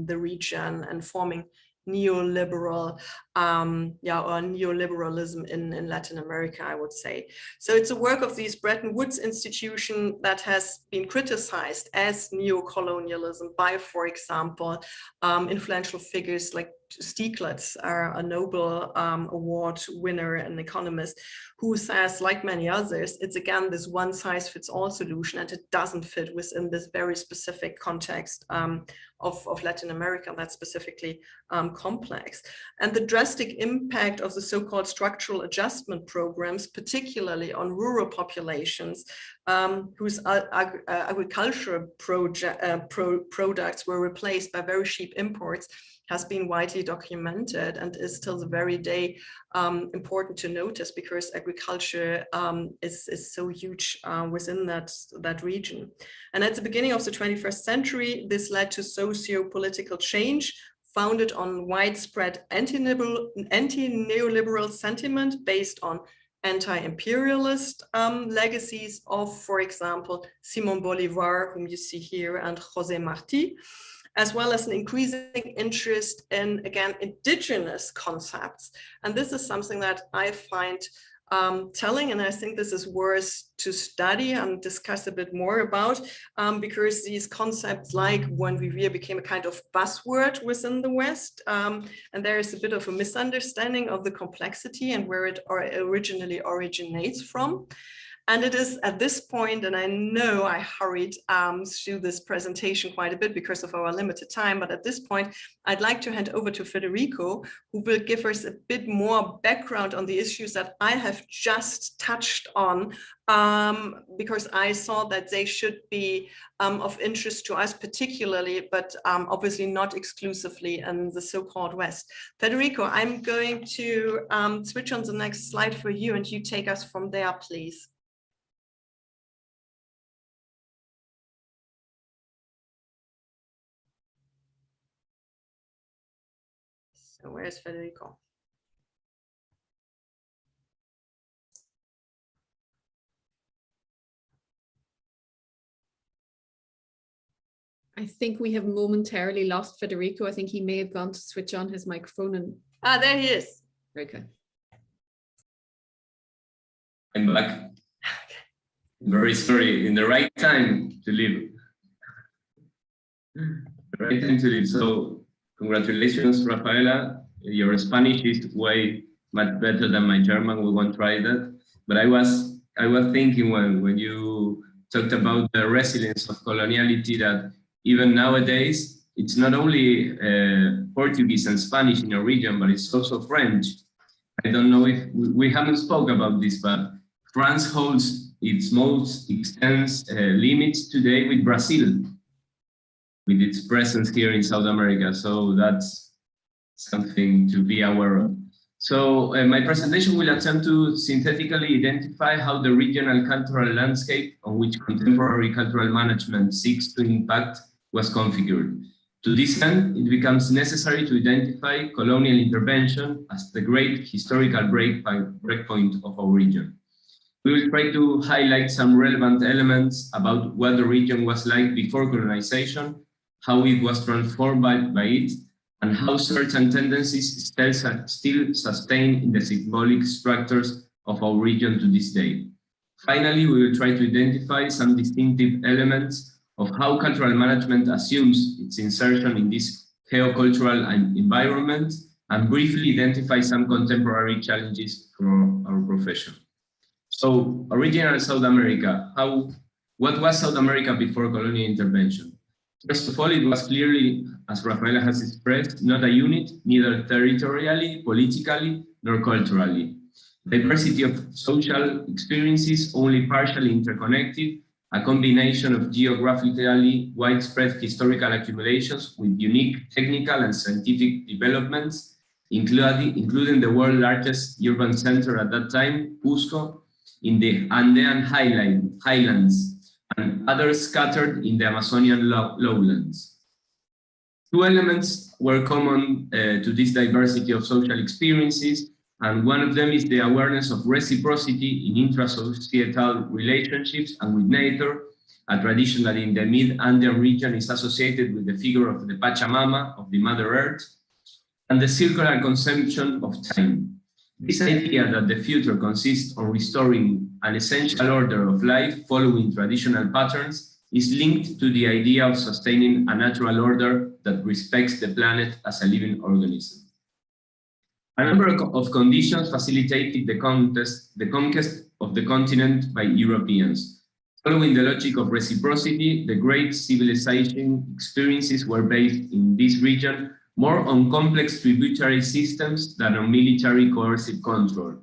the region and forming neoliberal or neoliberalism in Latin America, I would say. So it's a work of these Bretton Woods institution that has been criticized as neo-colonialism by, for example, influential figures like Stiglitz, a Nobel Award winner and economist, who says, like many others, it's again this one-size-fits-all solution, and it doesn't fit within this very specific context of Latin America that's specifically complex. And the drastic impact of the so-called structural adjustment programs, particularly on rural populations whose agricultural products were replaced by very cheap imports, has been widely documented and is till the very day important to notice, because agriculture is so huge within that region. And at the beginning of the 21st century, this led to socio-political change founded on widespread anti-neoliberal sentiment based on anti-imperialist legacies of, for example, Simón Bolívar, whom you see here, and José Martí. as well as an increasing interest in, again, indigenous concepts. And this is something that I find telling, and I think this is worth to study and discuss a bit more about, because these concepts like one revere became a kind of buzzword within the West, and there is a bit of a misunderstanding of the complexity and where it originally originates from. And it is at this point, and I know I hurried through this presentation quite a bit because of our limited time, but at this point, I'd like to hand over to Federico, who will give us a bit more background on the issues that I have just touched on, because I saw that they should be of interest to us particularly, but obviously not exclusively in the so-called West. Federico, I'm going to switch on the next slide for you, and you take us from there, please. So where's Federico? I think we have momentarily lost Federico. I think he may have gone to switch on his microphone and... Ah, there he is. Okay. I'm back. Very sorry, in the right time to leave. The right time to leave. So congratulations, Rafaela. Your Spanish is way much better than my German. We won't try that. But I was thinking when you talked about the resilience of coloniality, that even nowadays it's not only Portuguese and Spanish in our region, but it's also French. I don't know if we haven't spoke about this, but France holds its most extensive limits today with Brazil, with its presence here in South America. So that's something to be aware of. So my presentation will attempt to synthetically identify how the regional cultural landscape on which contemporary cultural management seeks to impact was configured. To this end, it becomes necessary to identify colonial intervention as the great historical breakpoint of our region. We will try to highlight some relevant elements about what the region was like before colonization, how it was transformed by it, and how certain tendencies still sustain in the symbolic structures of our region to this day. Finally, we will try to identify some distinctive elements of how cultural management assumes its insertion in this geocultural environment, and briefly identify some contemporary challenges for our profession. So, original South America, what was South America before colonial intervention? First of all, it was clearly, as Rafaela has expressed, not a unit, neither territorially, politically, nor culturally. Diversity of social experiences only partially interconnected, a combination of geographically widespread historical accumulations with unique technical and scientific developments, including the world's largest urban center at that time, Cusco, in the Andean highlands, and others scattered in the Amazonian lowlands. Two elements were common to this diversity of social experiences, and one of them is the awareness of reciprocity in intra-societal relationships and with nature, a tradition that in the mid-Andean region is associated with the figure of the Pachamama, of the Mother Earth, and the circular consumption of time. This idea that the future consists on restoring an essential order of life following traditional patterns is linked to the idea of sustaining a natural order that respects the planet as a living organism. A number of conditions facilitated the conquest of the continent by Europeans. Following the logic of reciprocity, the great civilization experiences were based in this region more on complex tributary systems than on military coercive control.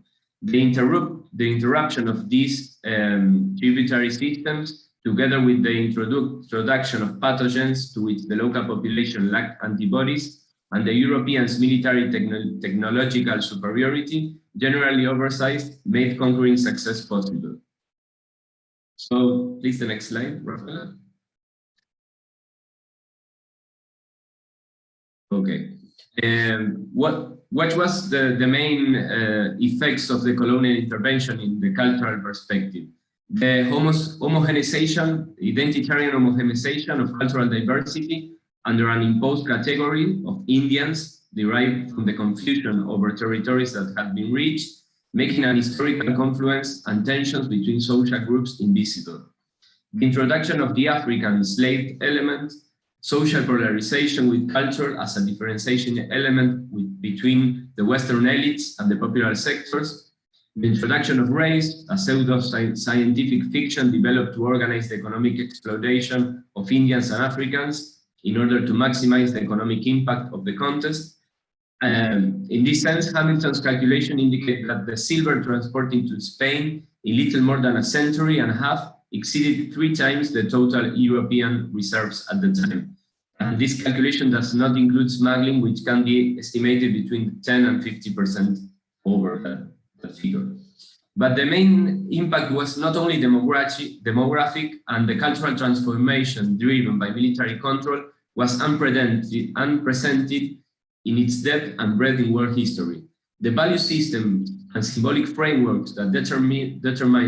The interruption of these tributary systems, together with the introduction of pathogens to which the local population lacked antibodies, and the Europeans' military technological superiority, generally oversized, made conquering success possible. So, please, the next slide, Rafaela. Okay. What was the main effects of the colonial intervention in the cultural perspective? The homogenization, identitarian homogenization of cultural diversity, under an imposed category of Indians derived from the confusion over territories that had been reached, making an historical confluence and tensions between social groups invisible. The introduction of the African enslaved element, social polarization with culture as a differentiation element between the Western elites and the popular sectors, the introduction of race, a pseudo-scientific fiction developed to organize the economic exploitation of Indians and Africans in order to maximize the economic impact of the contest. In this sense, Hamilton's calculation indicated that the silver transported to Spain in little more than a century and a half exceeded 3 times the total European reserves at the time. And this calculation does not include smuggling, which can be estimated between 10 and 50% over that figure. But the main impact was not only demographic, and the cultural transformation driven by military control was unprecedented in its depth and breadth in world history. The value systems and symbolic frameworks that determine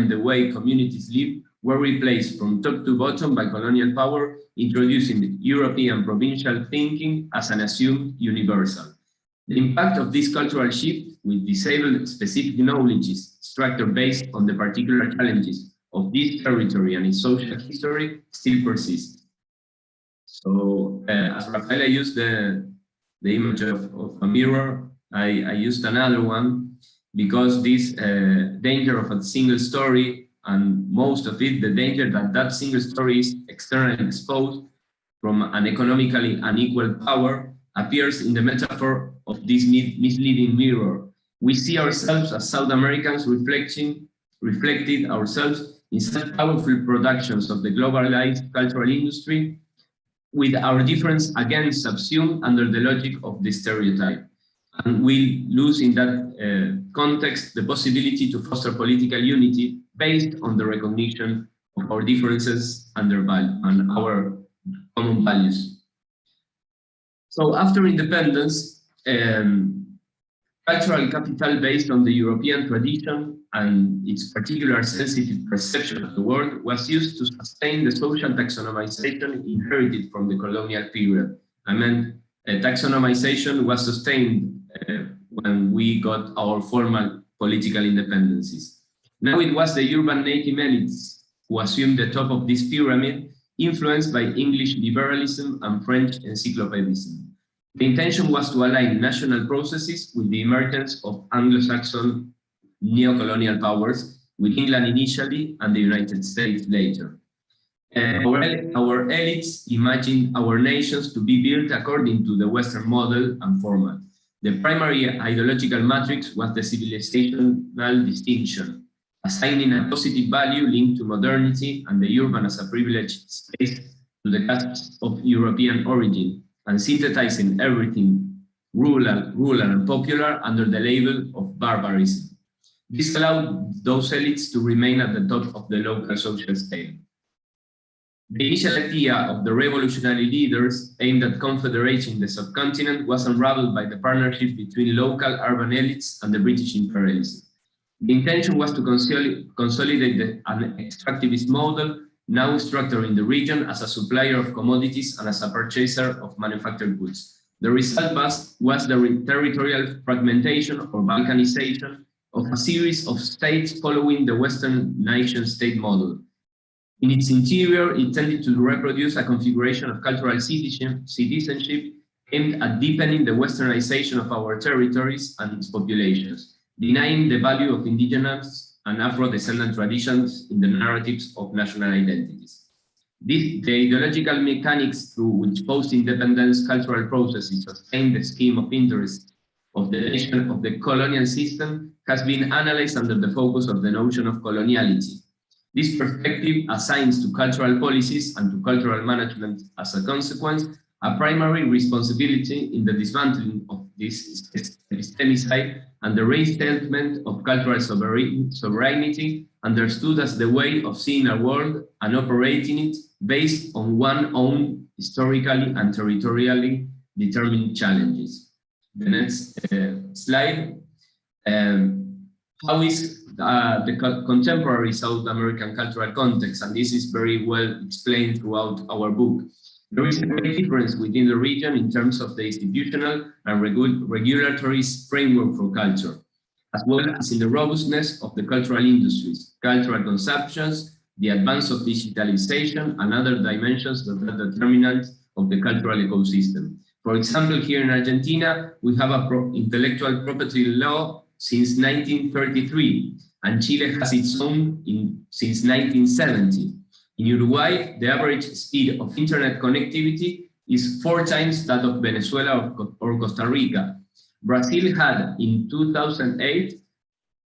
the way communities live were replaced from top to bottom by colonial power, introducing European provincial thinking as an assumed universal. The impact of this cultural shift, with disabled specific knowledges structured based on the particular challenges of this territory and its social history, still persists. So, as Rafaela used the image of a mirror, I used another one, because this danger of a single story, and most of it, the danger that that single story is externally exposed from an economically unequal power, appears in the metaphor of this misleading mirror. We see ourselves as South Americans reflected ourselves in such powerful productions of the globalized cultural industry, with our difference again subsumed under the logic of the stereotype. And we lose in that context the possibility to foster political unity based on the recognition of our differences and our common values. So after independence, cultural capital based on the European tradition and its particular sensitive perception of the world was used to sustain the social taxonomization inherited from the colonial period. I mean, taxonomization was sustained when we got our formal political independencies. Now it was the urban native elites who assumed the top of this pyramid, influenced by English liberalism and French encyclopedism. The intention was to align national processes with the emergence of Anglo-Saxon neo-colonial powers, with England initially and the United States later. Our elites imagined our nations to be built according to the Western model and format. The primary ideological matrix was the civilizational distinction, assigning a positive value linked to modernity and the urban as a privileged space to the cusps of European origin, and synthesizing everything rural and popular under the label of barbarism. This allowed those elites to remain at the top of the local social scale. The initial idea of the revolutionary leaders aimed at confederating the subcontinent was unraveled by the partnership between local urban elites and the British imperialism. The intention was to consolidate an extractivist model, now structured in the region as a supplier of commodities and as a purchaser of manufactured goods. The result was the territorial fragmentation or balkanization of a series of states following the Western nation-state model. In its interior, it tended to reproduce a configuration of cultural citizenship aimed at deepening the westernization of our territories and its populations, denying the value of indigenous and Afro-descendant traditions in the narratives of national identities. The ideological mechanics through which post-independence cultural processes sustain the scheme of interest of the nation of the colonial system has been analyzed under the focus of the notion of coloniality. This perspective assigns to cultural policies and to cultural management, as a consequence, a primary responsibility in the dismantling of this epistemicide and the resettlement of cultural sovereignty, understood as the way of seeing a world and operating it based on one's own historically and territorially determined challenges. The next slide. How is the contemporary South American cultural context, and this is very well explained throughout our book. There is a great difference within the region in terms of the institutional and regulatory framework for culture, as well as in the robustness of the cultural industries, cultural consumptions, the advance of digitalization, and other dimensions that are determinants of the cultural ecosystem. For example, here in Argentina, we have an intellectual property law since 1933, and Chile has its own since 1970. In Uruguay, the average speed of internet connectivity is 4 times that of Venezuela or Costa Rica. Brazil had, in 2008,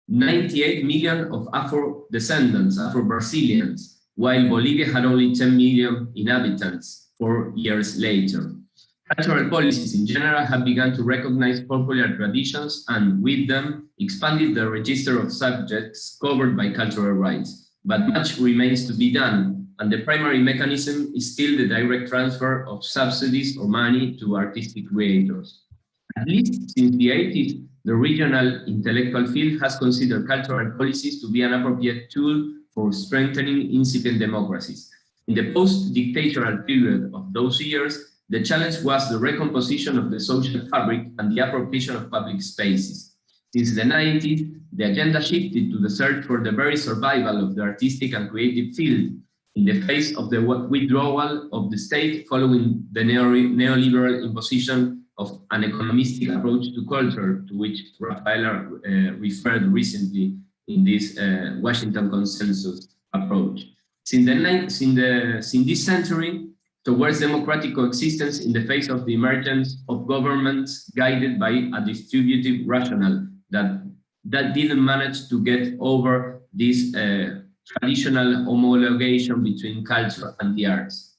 98 million of Afro-descendants, Afro-Brazilians, while Bolivia had only 10 million inhabitants 4 years later. Cultural policies in general have begun to recognize popular traditions and, with them, expanded the register of subjects covered by cultural rights. But much remains to be done, and the primary mechanism is still the direct transfer of subsidies or money to artistic creators. At least since the 80s, the regional intellectual field has considered cultural policies to be an appropriate tool for strengthening incipient democracies. In the post-dictatorial period of those years, the challenge was the recomposition of the social fabric and the appropriation of public spaces. Since the 90s, the agenda shifted to the search for the very survival of the artistic and creative field in the face of the withdrawal of the state following the neoliberal imposition of an economistic approach to culture, to which Rafaela referred recently in this Washington Consensus approach. Since this century, towards democratic coexistence in the face of the emergence of governments guided by a distributive rationale that didn't manage to get over this traditional homologation between culture and the arts.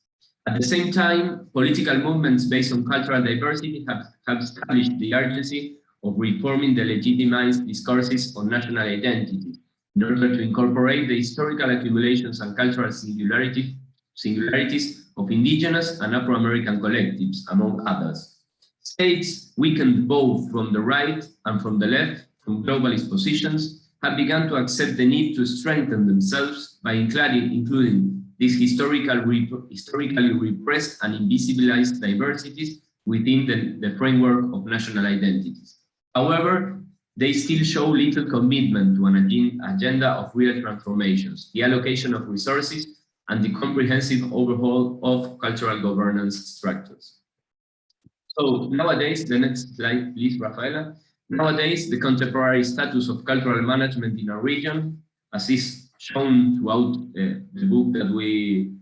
At the same time, political movements based on cultural diversity have established the urgency of reforming the legitimized discourses on national identity in order to incorporate the historical accumulations and cultural singularities of indigenous and Afro-American collectives, among others. States weakened both from the right and from the left, from globalist positions, have begun to accept the need to strengthen themselves by including these historically repressed and invisibilized diversities within the framework of national identities. However, they still show little commitment to an agenda of real transformations, the allocation of resources, and the comprehensive overhaul of cultural governance structures. So nowadays, the next slide, please, Rafaela. Nowadays, the contemporary status of cultural management in our region, as is shown throughout the book that we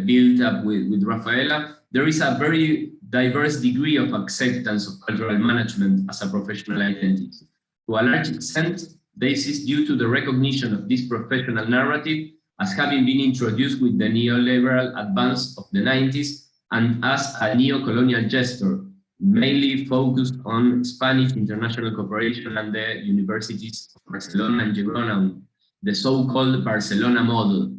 built up with Rafaela, there is a very diverse degree of acceptance of cultural management as a professional identity. To a large extent, this is due to the recognition of this professional narrative as having been introduced with the neoliberal advance of the 90s and as a neo-colonial gesture, mainly focused on Spanish international cooperation and the universities of Barcelona and Girona, the so-called Barcelona model.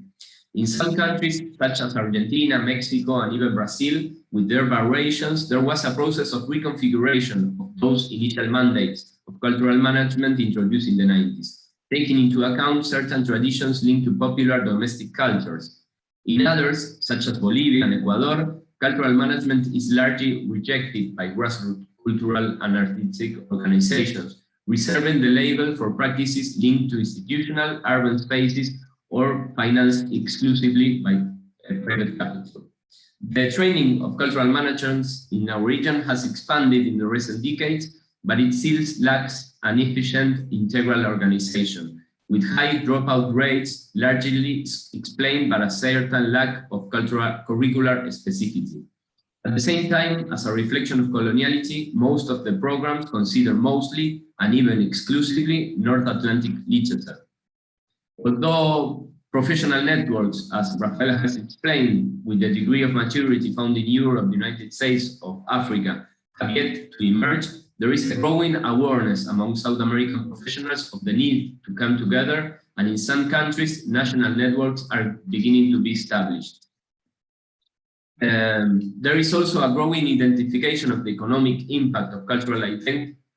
In some countries, such as Argentina, Mexico, and even Brazil, with their variations, there was a process of reconfiguration of those initial mandates of cultural management introduced in the 90s, taking into account certain traditions linked to popular domestic cultures. In others, such as Bolivia and Ecuador, cultural management is largely rejected by grassroots cultural and artistic organizations, reserving the label for practices linked to institutional urban spaces or financed exclusively by private capital. The training of cultural managers in our region has expanded in the recent decades, but it still lacks an efficient integral organization, with high dropout rates largely explained by a certain lack of cultural curricular specificity. At the same time, as a reflection of coloniality, most of the programs consider mostly and even exclusively North Atlantic literature. Although professional networks, as Rafaela has explained, with the degree of maturity found in Europe, the United States, of Africa, have yet to emerge, there is a growing awareness among South American professionals of the need to come together, and in some countries, national networks are beginning to be established. There is also a growing identification of the economic impact of cultural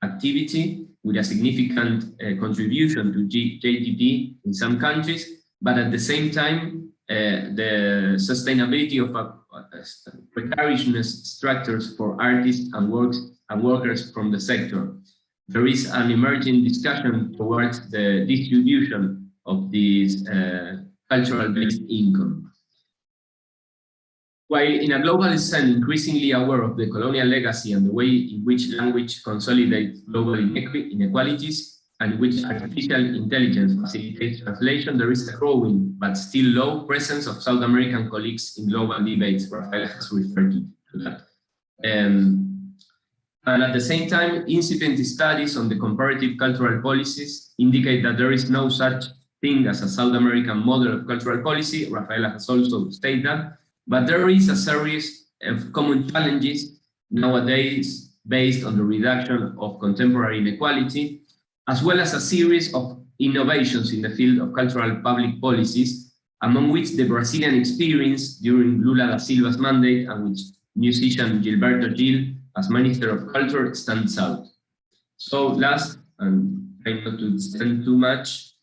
activity, with a significant contribution to GDP in some countries, but at the same time, the sustainability of precarious structures for artists and workers from the sector. There is an emerging discussion towards the distribution of this cultural-based income. While in a global sense increasingly aware of the colonial legacy and the way in which language consolidates global inequalities, and in which artificial intelligence facilitates translation, there is a growing but still low presence of South American colleagues in global debates. Rafael has referred to that. And at the same time, incipient studies on the comparative cultural policies indicate that there is no such thing as a South American model of cultural policy. Rafaela has also stated that, but there is a series of common challenges nowadays based on the reduction of contemporary inequality, as well as a series of innovations in the field of cultural public policies, among which the Brazilian experience during Lula da Silva's mandate and which musician Gilberto Gil as Minister of Culture stands out. So last, and trying not to spend too much,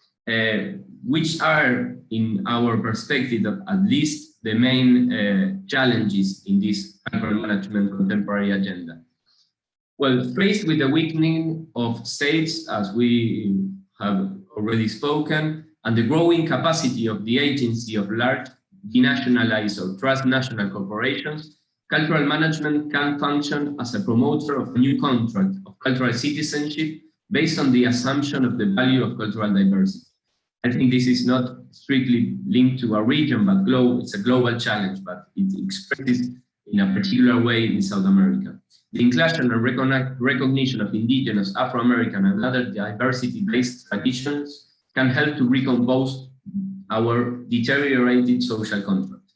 which are, in our perspective, at least the main challenges in this cultural management contemporary agenda? Well, faced with the weakening of states, as we have already spoken, and the growing capacity of the agency of large denationalized or transnational corporations, cultural management can function as a promoter of a new contract of cultural citizenship based on the assumption of the value of cultural diversity. I think this is not strictly linked to a region, but it's a global challenge, but it expresses in a particular way in South America. The inclusion and recognition of indigenous, Afro-American, and other diversity-based traditions can help to recompose our deteriorated social contract.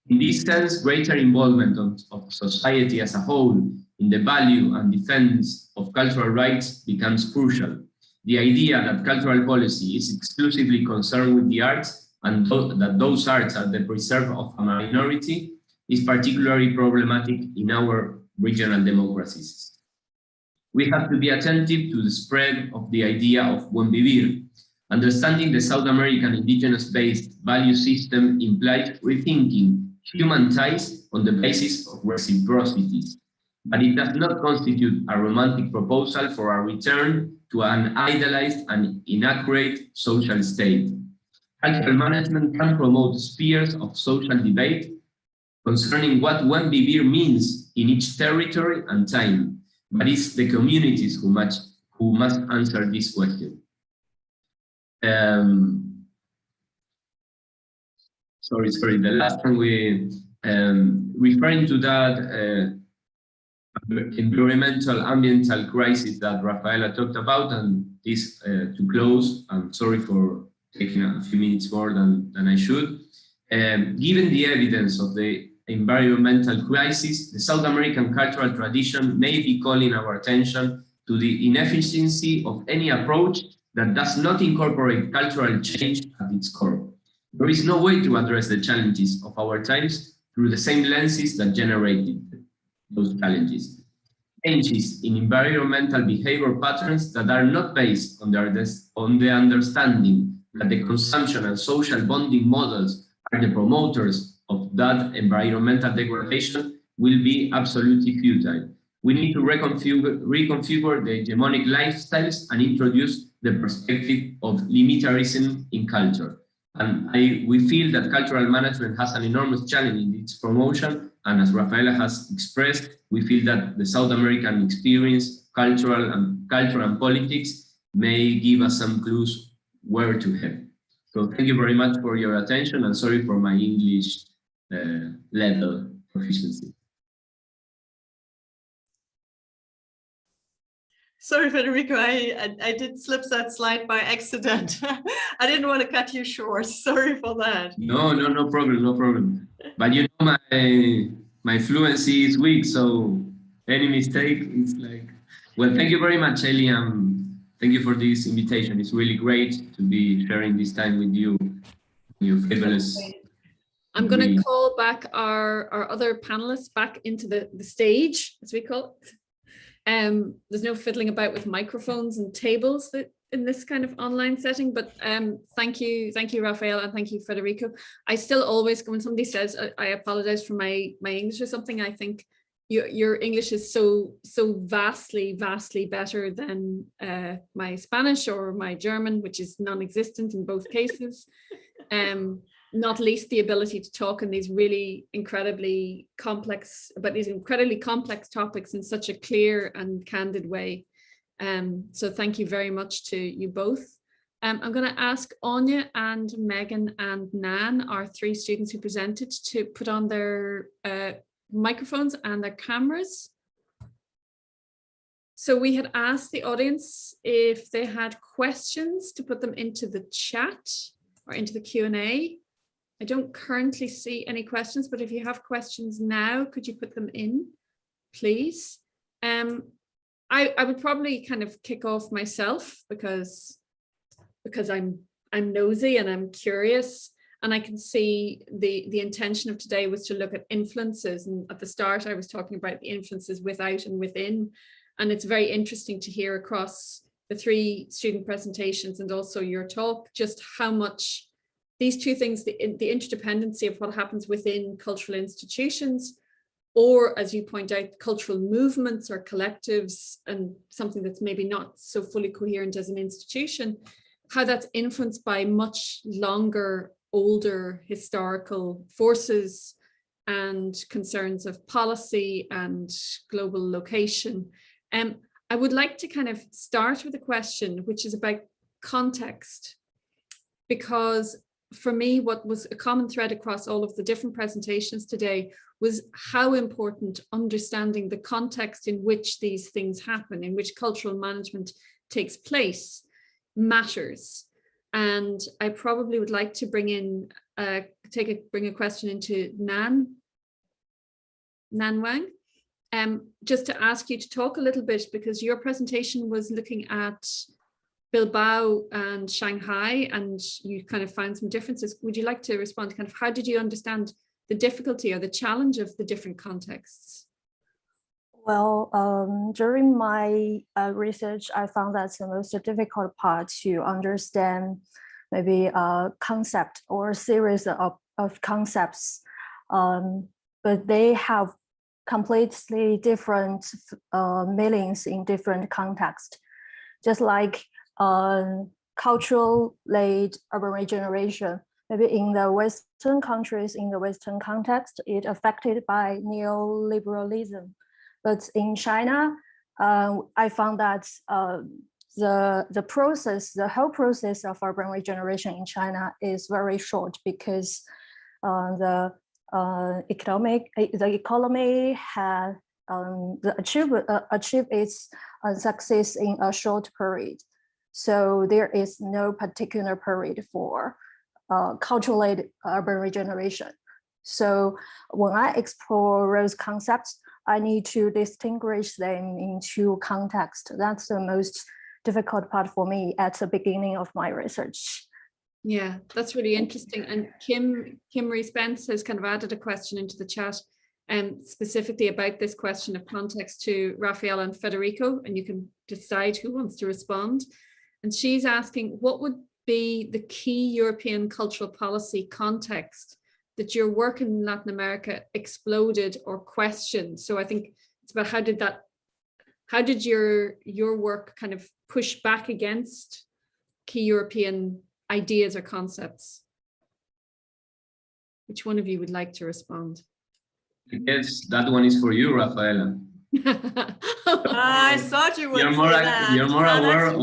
In this sense, greater involvement of society as a whole in the value and defense of cultural rights becomes crucial. The idea that cultural policy is exclusively concerned with the arts and that those arts are the preserve of a minority is particularly problematic in our regional democracies. We have to be attentive to the spread of the idea of buen vivir. Understanding the South American indigenous-based value system implies rethinking human ties on the basis of reciprocities, but it does not constitute a romantic proposal for a return to an idealized and inaccurate social state. Cultural management can promote spheres of social debate concerning what buen vivir means in each territory and time, but it's the communities who must answer this question. Sorry, the last one we referring to that ambiental crisis that Rafaela talked about, and this to close, I'm sorry for taking a few minutes more than I should. Given the evidence of the environmental crisis, the South American cultural tradition may be calling our attention to the inefficiency of any approach that does not incorporate cultural change at its core. There is no way to address the challenges of our times through the same lenses that generated those challenges. Changes in environmental behavior patterns that are not based on the understanding that the consumption and social bonding models are the promoters of that environmental degradation will be absolutely futile. We need to reconfigure the hegemonic lifestyles and introduce the perspective of limitarism in culture. And we feel that cultural management has an enormous challenge in its promotion, and as Rafaela has expressed, we feel that the South American experience, culture and politics may give us some clues where to head. So thank you very much for your attention, and sorry for my English level proficiency. Sorry, Federico, I did slip that slide by accident. I didn't want to cut you short. Sorry for that. No problem. But you know, my fluency is weak, so any mistake, it's like, well, thank you very much, Eli. Thank you for this invitation. It's really great to be sharing this time with you. Your fabulous. I'm going to call back our other panelists back into the stage, as we call it. There's no fiddling about with microphones and tables in this kind of online setting, but thank you, Raphael, and thank you, Federico. I still always, when somebody says, I apologize for my English or something, I think your English is so vastly better than my Spanish or my German, which is non-existent in both cases. Not least the ability to talk in these really incredibly complex topics in such a clear and candid way. So thank you very much to you both. I'm going to ask Anya and Megan and Nan, our 3 students who presented, to put on their microphones and their cameras. So we had asked the audience if they had questions to put them into the chat or into the Q&A. I don't currently see any questions, but if you have questions now, could you put them in, please? I would probably kind of kick off myself because I'm nosy and I'm curious, and I can see the intention of today was to look at influences. And at the start, I was talking about the influences without and within, and it's very interesting to hear across the 3 student presentations and also your talk just how much these 2 things, the interdependency of what happens within cultural institutions, or as you point out, cultural movements or collectives, and something that's maybe not so fully coherent as an institution, how that's influenced by much longer, older historical forces and concerns of policy and global location. I would like to kind of start with a question which is about context, because for me, what was a common thread across all of the different presentations today was how important understanding the context in which these things happen, in which cultural management takes place, matters. And I probably would like to bring in, bring a question into Nan Wang, just to ask you to talk a little bit, because your presentation was looking at Bilbao and Shanghai, and you kind of found some differences. Would you like to respond to kind of how did you understand the difficulty or the challenge of the different contexts? Well, during my research, I found that's the most difficult part to understand maybe a concept or a series of concepts, but they have completely different meanings in different contexts. Just like cultural-led urban regeneration, maybe in the Western countries, in the Western context, it affected by neoliberalism. But in China, I found that the whole process of urban regeneration in China is very short, because the economy had achieved its success in a short period. So there is no particular period for cultural-led urban regeneration. So when I explore those concepts, I need to distinguish them into context. That's the most difficult part for me at the beginning of my research. Yeah, that's really interesting. And Kim Spence has kind of added a question into the chat, specifically about this question of context to Raphael and Federico, and you can decide who wants to respond. And she's asking, what would be the key European cultural policy context that your work in Latin America exploded or questioned? So I think it's about how did your work kind of push back against key European ideas or concepts? Which one of you would like to respond? I guess that one is for you, Rafaela. I thought you would say that. You're more aware of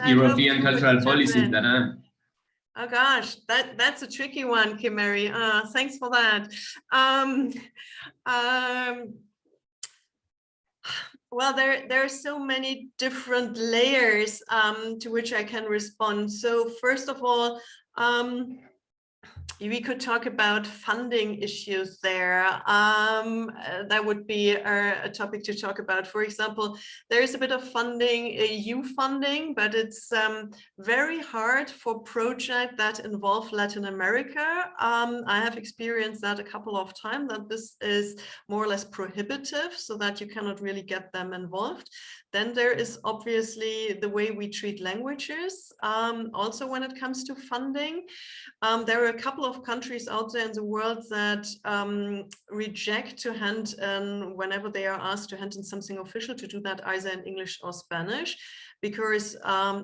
European cultural policies than I am. Oh gosh, that's a tricky one, Kim Mary. Thanks for that. Well, there are so many different layers to which I can respond. So first of all, we could talk about funding issues there. That would be a topic to talk about. For example, there is a bit of funding, EU funding, but it's very hard for projects that involve Latin America. I have experienced that a couple of times, that this is more or less prohibitive, so that you cannot really get them involved. Then there is obviously the way we treat languages. Also, when it comes to funding, there are a couple of countries out there in the world that reject to hand in, whenever they are asked to hand in something official, to do that either in English or Spanish, because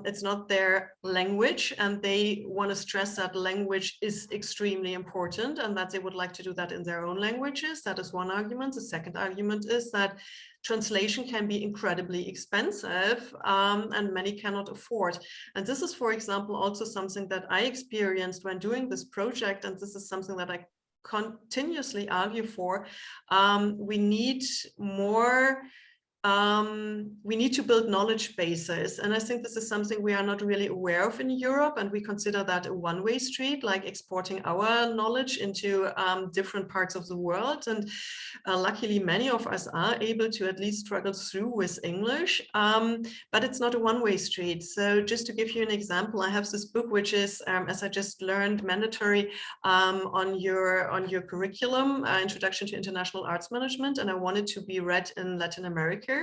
it's not their language, and they want to stress that language is extremely important and that they would like to do that in their own languages. That is one argument. The second argument is that translation can be incredibly expensive and many cannot afford. And this is, for example, also something that I experienced when doing this project, and this is something that I continuously argue for. We need more. We need to build knowledge bases. And I think this is something we are not really aware of in Europe. And we consider that a one-way street, like exporting our knowledge into different parts of the world. And luckily, many of us are able to at least struggle through with English, but it's not a one-way street. So just to give you an example, I have this book, which is, as I just learned, mandatory on your curriculum, Introduction to International Arts Management. And I want it to be read in Latin America.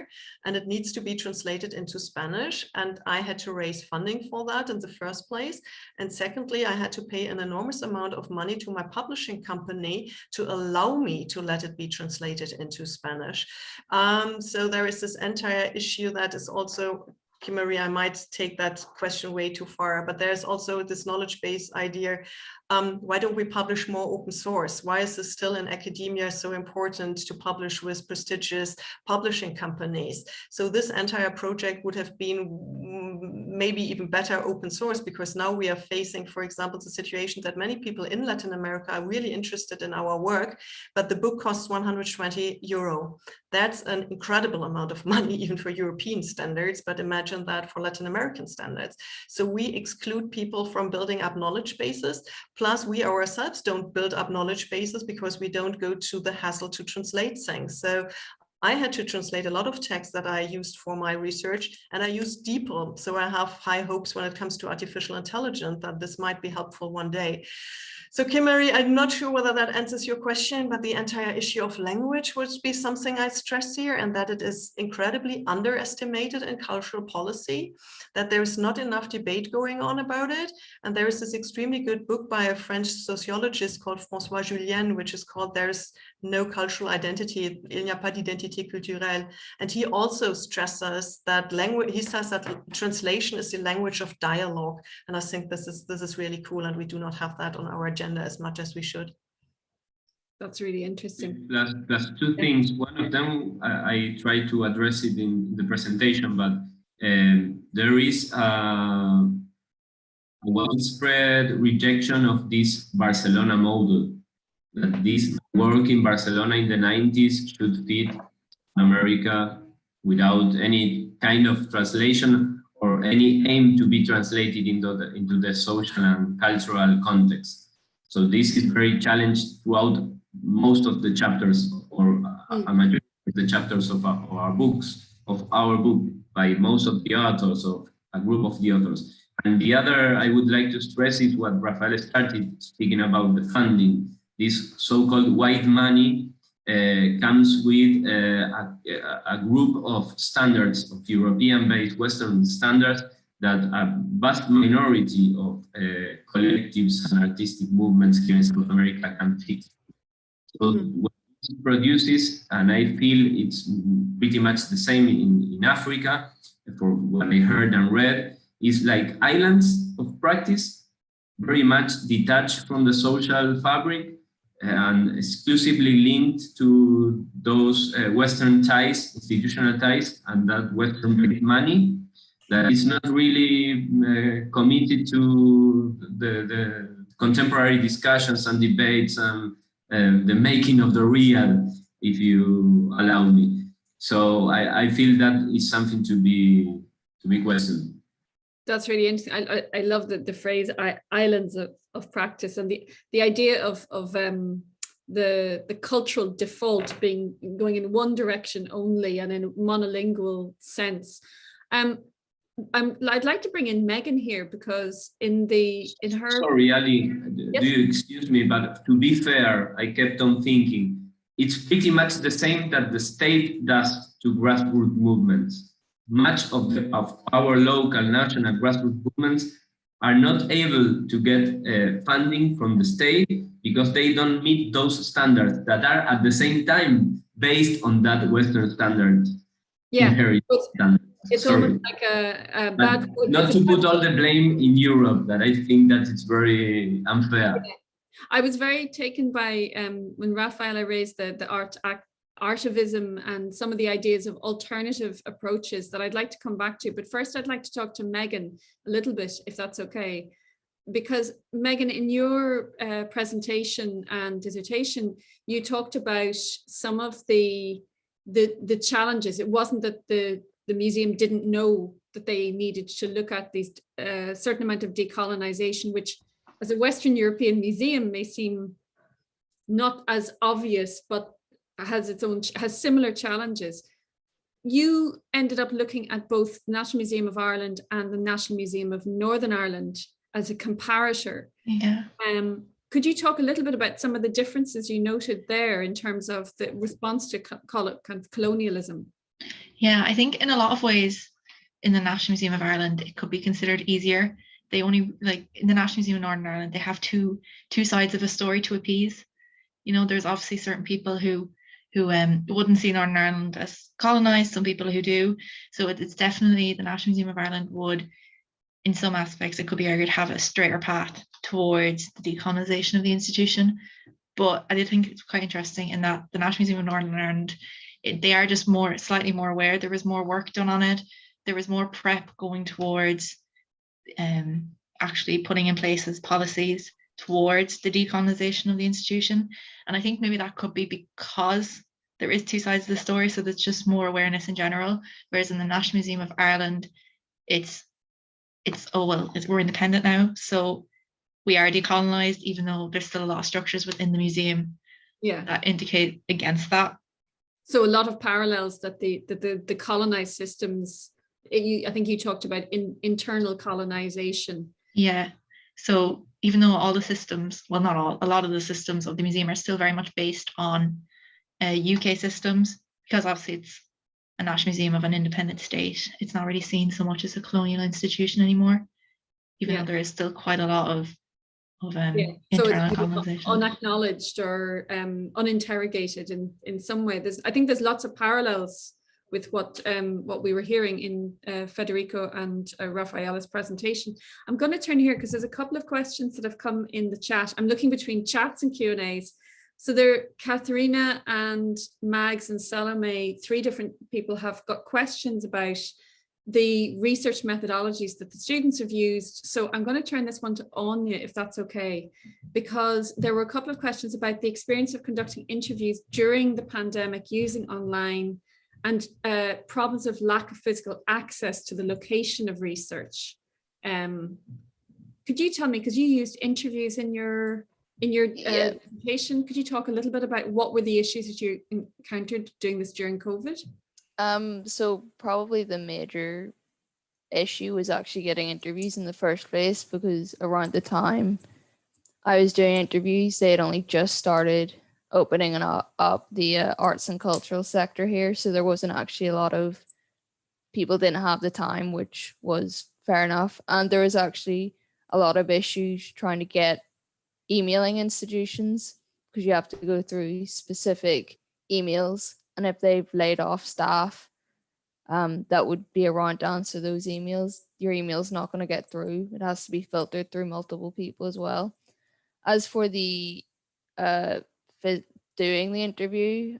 And it needs to be translated into Spanish. And I had to raise funding for that in the first place. And secondly, I had to pay an enormous amount of money to my publishing company to allow me to let it be translated into Spanish. So there is this entire issue that is also, Kimberly, I might take that question way too far, but there's also this knowledge base idea. Why don't we publish more open source? Why is this still in academia so important to publish with prestigious publishing companies? So this entire project would have been maybe even better open source, because now we are facing, for example, the situation that many people in Latin America are really interested in our work, but the book costs 120 euro. That's an incredible amount of money, even for European standards, but imagine that for Latin American standards. So we exclude people from building up knowledge bases. Plus, we ourselves don't build up knowledge bases because we don't go to the hassle to translate things. So I had to translate a lot of text that I used for my research, and I used DeepL. So I have high hopes when it comes to artificial intelligence that this might be helpful one day. So Kimberly, I'm not sure whether that answers your question, but the entire issue of language would be something I stress here, and that it is incredibly underestimated in cultural policy, that there's not enough debate going on about it. And there is this extremely good book by a French sociologist called François Julien, which is called There's No Cultural Identity, Il n'y a pas d'identité culturelle. And he also stresses that language, he says that translation is the language of dialogue. And I think this is really cool, and we do not have that on our agenda as much as we should. That's really interesting. Plus two things. One of them, I try to address it in the presentation, but there is a widespread rejection of this Barcelona model, that this work in Barcelona in the 90s should fit America without any kind of translation or any aim to be translated into the social and cultural context. So this is very challenged throughout most of the chapters, or a majority of the chapters of our books, of our book, by most of the authors, of a group of the authors. And the other I would like to stress is what Rafael started speaking about, the funding. This so-called white money comes with a group of standards, of European-based Western standards, that a vast minority of collectives and artistic movements here in South America can fit. So what it produces, and I feel it's pretty much the same in Africa, for what I heard and read, is like islands of practice, very much detached from the social fabric and exclusively linked to those Western ties, institutional ties, and that Western money that is not really committed to the contemporary discussions and debates and the making of the real, if you allow me. So I feel that is something to be questioned. That's really interesting. I love the phrase islands of practice, and the idea of the cultural default being going in one direction only and in a monolingual sense. I'd like to bring in Megan here, because in her. Sorry, Ali, yes? Do you excuse me? But to be fair, I kept on thinking it's pretty much the same that the state does to grassroots movements. much of our local, national grassroots movements are not able to get funding from the state because they don't meet those standards that are at the same time based on that Western standard. Yeah, inherited standard. it's Sorry. almost like a bad. Not to put all the blame in Europe, that I think that it's very unfair. I was very taken by when Rafaela raised the artivism and some of the ideas of alternative approaches that I'd like to come back to. But first, I'd like to talk to Megan a little bit, if that's okay. Because Megan, in your presentation and dissertation, you talked about some of the challenges. It wasn't that the museum didn't know that they needed to look at these certain amount of decolonization, which as a Western European museum may seem not as obvious, but has similar challenges. You ended up looking at both the National Museum of Ireland and the National Museum of Northern Ireland as a comparator. Yeah. Could you talk a little bit about some of the differences you noted there in terms of the response to colonialism? Yeah, I think in a lot of ways in the National Museum of Ireland, it could be considered easier. They only, like in the National Museum of Northern Ireland, they have two sides of a story to appease. You know, there's obviously certain people who wouldn't see Northern Ireland as colonized, some people who do. So it's definitely the National Museum of Ireland would, in some aspects, it could be argued, have a straighter path towards the decolonization of the institution. But I did think it's quite interesting in that the National Museum of Northern Ireland, they are just slightly more aware. There was more work done on it. There was more prep going towards actually putting in place as policies towards the decolonization of the institution. And I think maybe that could be because there is two sides of the story, so there's just more awareness in general. Whereas in the National Museum of Ireland, we're independent now, so we are decolonized, even though there's still a lot of structures within the museum that indicate against that. So a lot of parallels that the colonized systems, I think you talked about internal colonization. Yeah. So even though all the systems, well, not all, a lot of the systems of the museum are still very much based on UK systems, because obviously it's a national museum of an independent state. It's not really seen so much as a colonial institution anymore, even though there is still quite a lot of internal colonization. Unacknowledged or uninterrogated in some way. I think there's lots of parallels with what we were hearing in Federico and Rafaela's presentation. I'm going to turn here because there's a couple of questions that have come in the chat. I'm looking between chats and Q&As. So there, Katharina and Mags and Salome, 3 different people have got questions about the research methodologies that the students have used. So I'm going to turn this one to Anya, if that's okay, because there were a couple of questions about the experience of conducting interviews during the pandemic using online, and problems of lack of physical access to the location of research. Could you tell me, because you used interviews in your presentation, could you talk a little bit about what were the issues that you encountered doing this during COVID? So probably the major issue was actually getting interviews in the first place, because around the time I was doing interviews, they had only just started opening up the arts and cultural sector here. So there wasn't actually a lot of people didn't have the time, which was fair enough. And there was actually a lot of issues trying to get emailing institutions, because you have to go through specific emails. And if they've laid off staff that would be around to answer those emails, your email's not going to get through. It has to be filtered through multiple people as well. As for the doing the interview,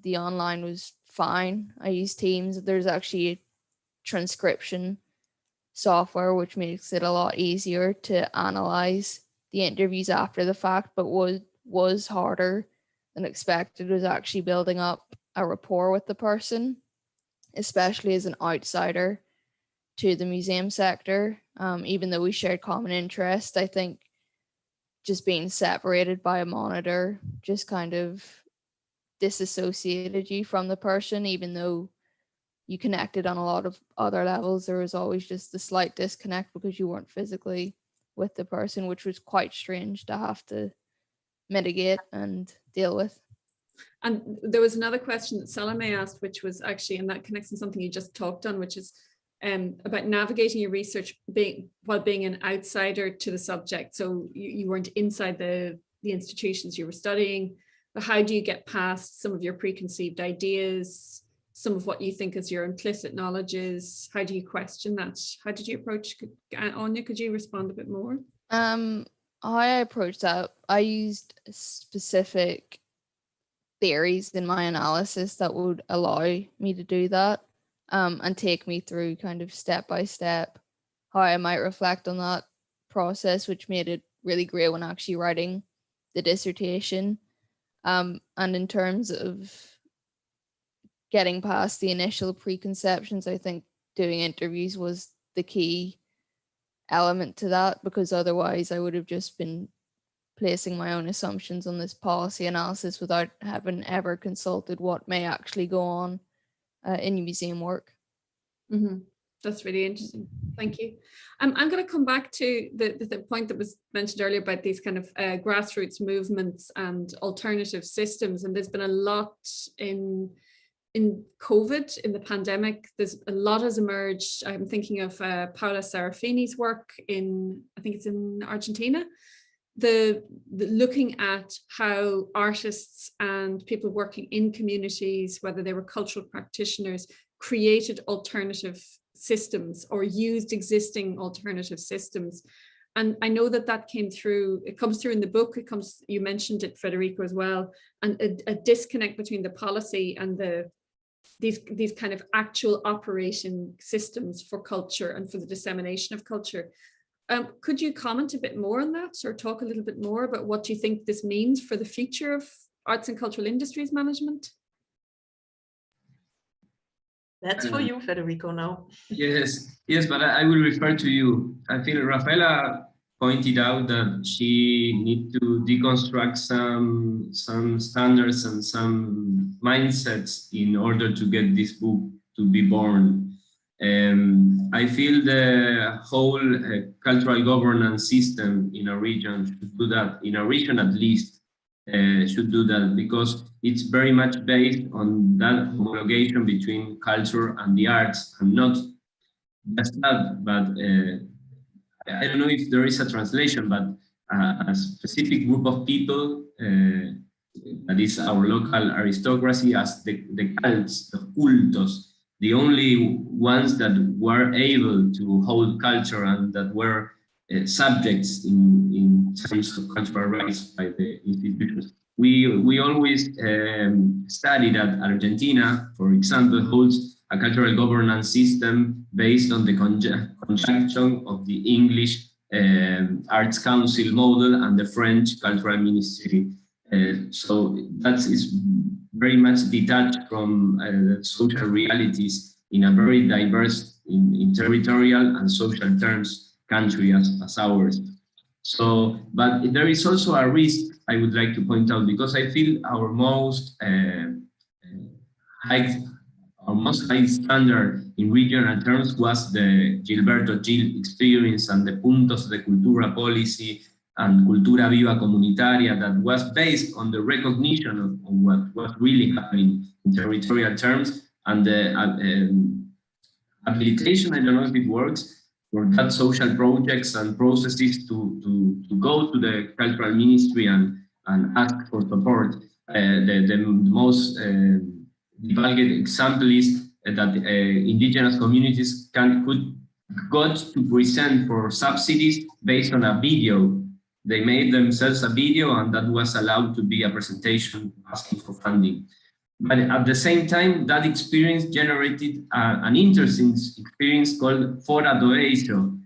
the online was fine. I used Teams. There's actually a transcription software which makes it a lot easier to analyze the interviews after the fact, but what was harder than expected was actually building up a rapport with the person, especially as an outsider to the museum sector. Even though we shared common interest, I think just being separated by a monitor just kind of disassociated you from the person. Even though you connected on a lot of other levels, there was always just a slight disconnect because you weren't physically with the person, which was quite strange to have to mitigate and deal with. And there was another question that Salome asked, which was actually, and that connects to something you just talked on, which is about navigating your research while being an outsider to the subject. So you weren't inside the institutions you were studying, but how do you get past some of your preconceived ideas, some of what you think is your implicit knowledges? How do you question that? How did you approach, Anya, could you respond a bit more? How I approached that, I used specific theories in my analysis that would allow me to do that, and take me through kind of step by step how I might reflect on that process, which made it really great when actually writing the dissertation. And in terms of getting past the initial preconceptions, I think doing interviews was the key element to that, because otherwise I would have just been placing my own assumptions on this policy analysis without having ever consulted what may actually go on in museum work. Mm-hmm. That's really interesting. Thank you. I'm going to come back to the point that was mentioned earlier about these kind of grassroots movements and alternative systems. And there's been a lot in COVID, in the pandemic. There's a lot has emerged. I'm thinking of Paula Serafini's work I think it's in Argentina. The looking at how artists and people working in communities, whether they were cultural practitioners, created alternative systems or used existing alternative systems. And I know that came through, it comes through in the book, you mentioned it, Federico, as well, and a disconnect between the policy and these kind of actual operation systems for culture and for the dissemination of culture. Could you comment a bit more on that, or talk a little bit more about what you think this means for the future of arts and cultural industries management? That's for you, Federico, now. Yes, but I will refer to you. I feel Rafaela pointed out that she needs to deconstruct some standards and some mindsets in order to get this book to be born. I feel the whole cultural governance system in a region should do that, in a region at least, should do that, because it's very much based on that homologation between culture and the arts, and not just that, but I don't know if there is a translation, but a specific group of people, that is our local aristocracy, as the cults, the cultos, the only ones that were able to hold culture and that were subjects in terms of cultural rights by the institutions. We always study that Argentina, for example, holds a cultural governance system based on the conjunction of the English Arts Council model and the French Cultural Ministry. So that is very much detached from social realities in a very diverse, in territorial and social terms, country as ours. So, but there is also a risk I would like to point out, because I feel our most high standard in regional terms was the Gilberto Gil experience and the Puntos de Cultura policy and Cultura Viva Comunitaria, that was based on the recognition of what was really happening in territorial terms, and the habilitation, I don't know if it works, for that social projects and processes to go to the cultural ministry and ask for support. The most divulged example is that indigenous communities got to present for subsidies based on a video. They made themselves a video, and that was allowed to be a presentation asking for funding. But at the same time, that experience generated an interesting experience called Fora do Eixo,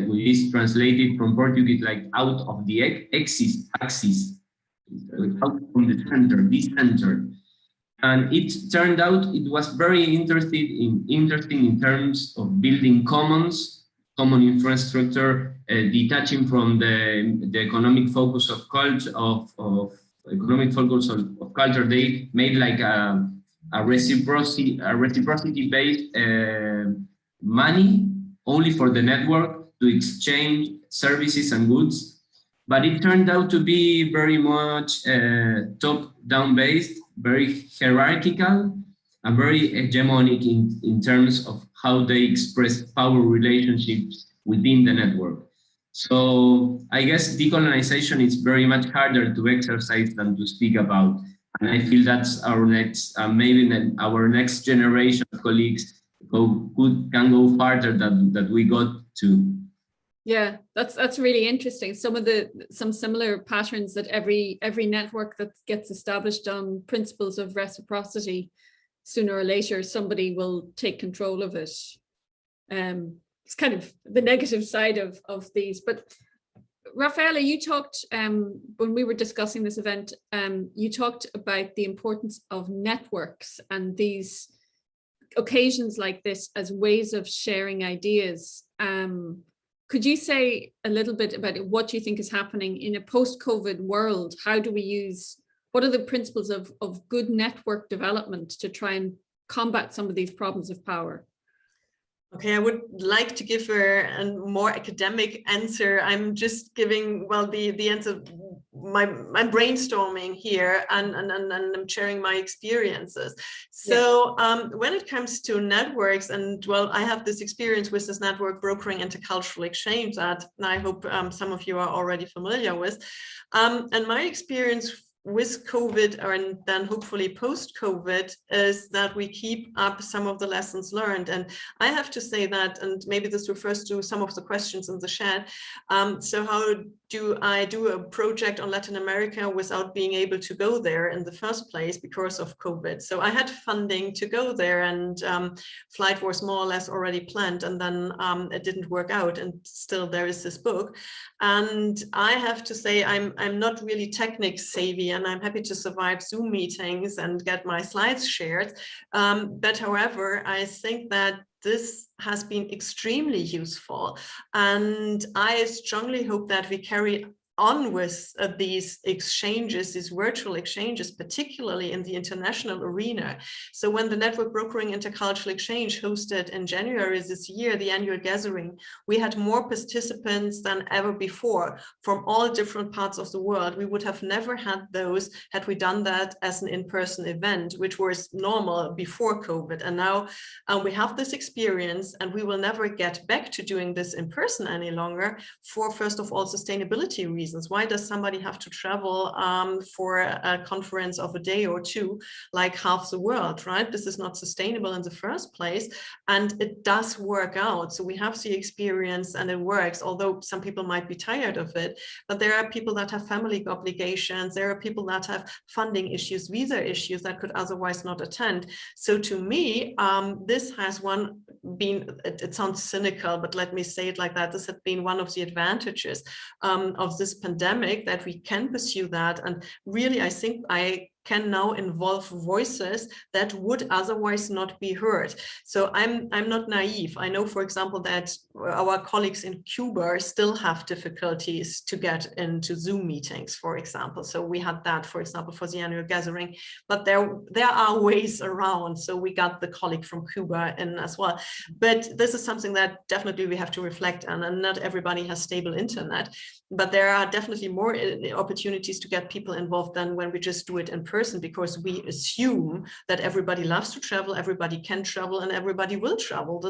which is translated from Portuguese like out of the axis, out from the center, this center. And it turned out it was very interesting in terms of building common infrastructure, detaching from the economic focus of culture, of economic focus of culture. They made like a reciprocity-based money only for the network to exchange services and goods. But it turned out to be very much top-down based, very hierarchical and very hegemonic in terms of how they express power relationships within the network. So I guess decolonization is very much harder to exercise than to speak about. And I feel that's our next, maybe our next generation of colleagues can go farther than we got to. Yeah, that's really interesting. Some similar patterns that every network that gets established on principles of reciprocity, sooner or later somebody will take control of it. It's kind of the negative side of these. But Rafaela, you talked when we were discussing this event, you talked about the importance of networks and these occasions like this as ways of sharing ideas. Could you say a little bit about what you think is happening in a post-COVID world? How do we use, what are the principles of good network development to try and combat some of these problems of power? Okay, I would like to give a more academic answer. I'm just giving, well, the answer, my brainstorming here, and I'm sharing my experiences. So when it comes to networks, and well, I have this experience with this network brokering intercultural exchange that I hope some of you are already familiar with. And my experience with COVID, and then hopefully post-COVID, is that we keep up some of the lessons learned. And I have to say that, and maybe this refers to some of the questions in the chat. So how do I do a project on Latin America without being able to go there in the first place because of COVID? So I had funding to go there, and flight was more or less already planned, and then it didn't work out, and still there is this book. And I have to say I'm not really technique savvy, and I'm happy to survive Zoom meetings and get my slides shared. But however, I think that this has been extremely useful. And I strongly hope that we carry on with these exchanges, these virtual exchanges, particularly in the international arena. So when the Network Brokering Intercultural Exchange hosted in January this year, the annual gathering, we had more participants than ever before from all different parts of the world. We would have never had those had we done that as an in-person event, which was normal before COVID. And now we have this experience, and we will never get back to doing this in person any longer for, first of all, sustainability reasons. Why does somebody have to travel for a conference of a day or two, like half the world, right? This is not sustainable in the first place, and it does work out. So we have the experience and it works, although some people might be tired of it, but there are people that have family obligations, there are people that have funding issues, visa issues that could otherwise not attend. So to me, this has been, it sounds cynical, but let me say it like that, this has been one of the advantages of this pandemic, that we can pursue that. And really, I think I can now involve voices that would otherwise not be heard. So I'm not naive. I know, for example, that our colleagues in Cuba still have difficulties to get into Zoom meetings, for example. So we had that, for example, for the annual gathering, but there are ways around. So we got the colleague from Cuba in as well. But this is something that definitely we have to reflect on, and not everybody has stable internet. But there are definitely more opportunities to get people involved than when we just do it in person, because we assume that everybody loves to travel, everybody can travel, and everybody will travel.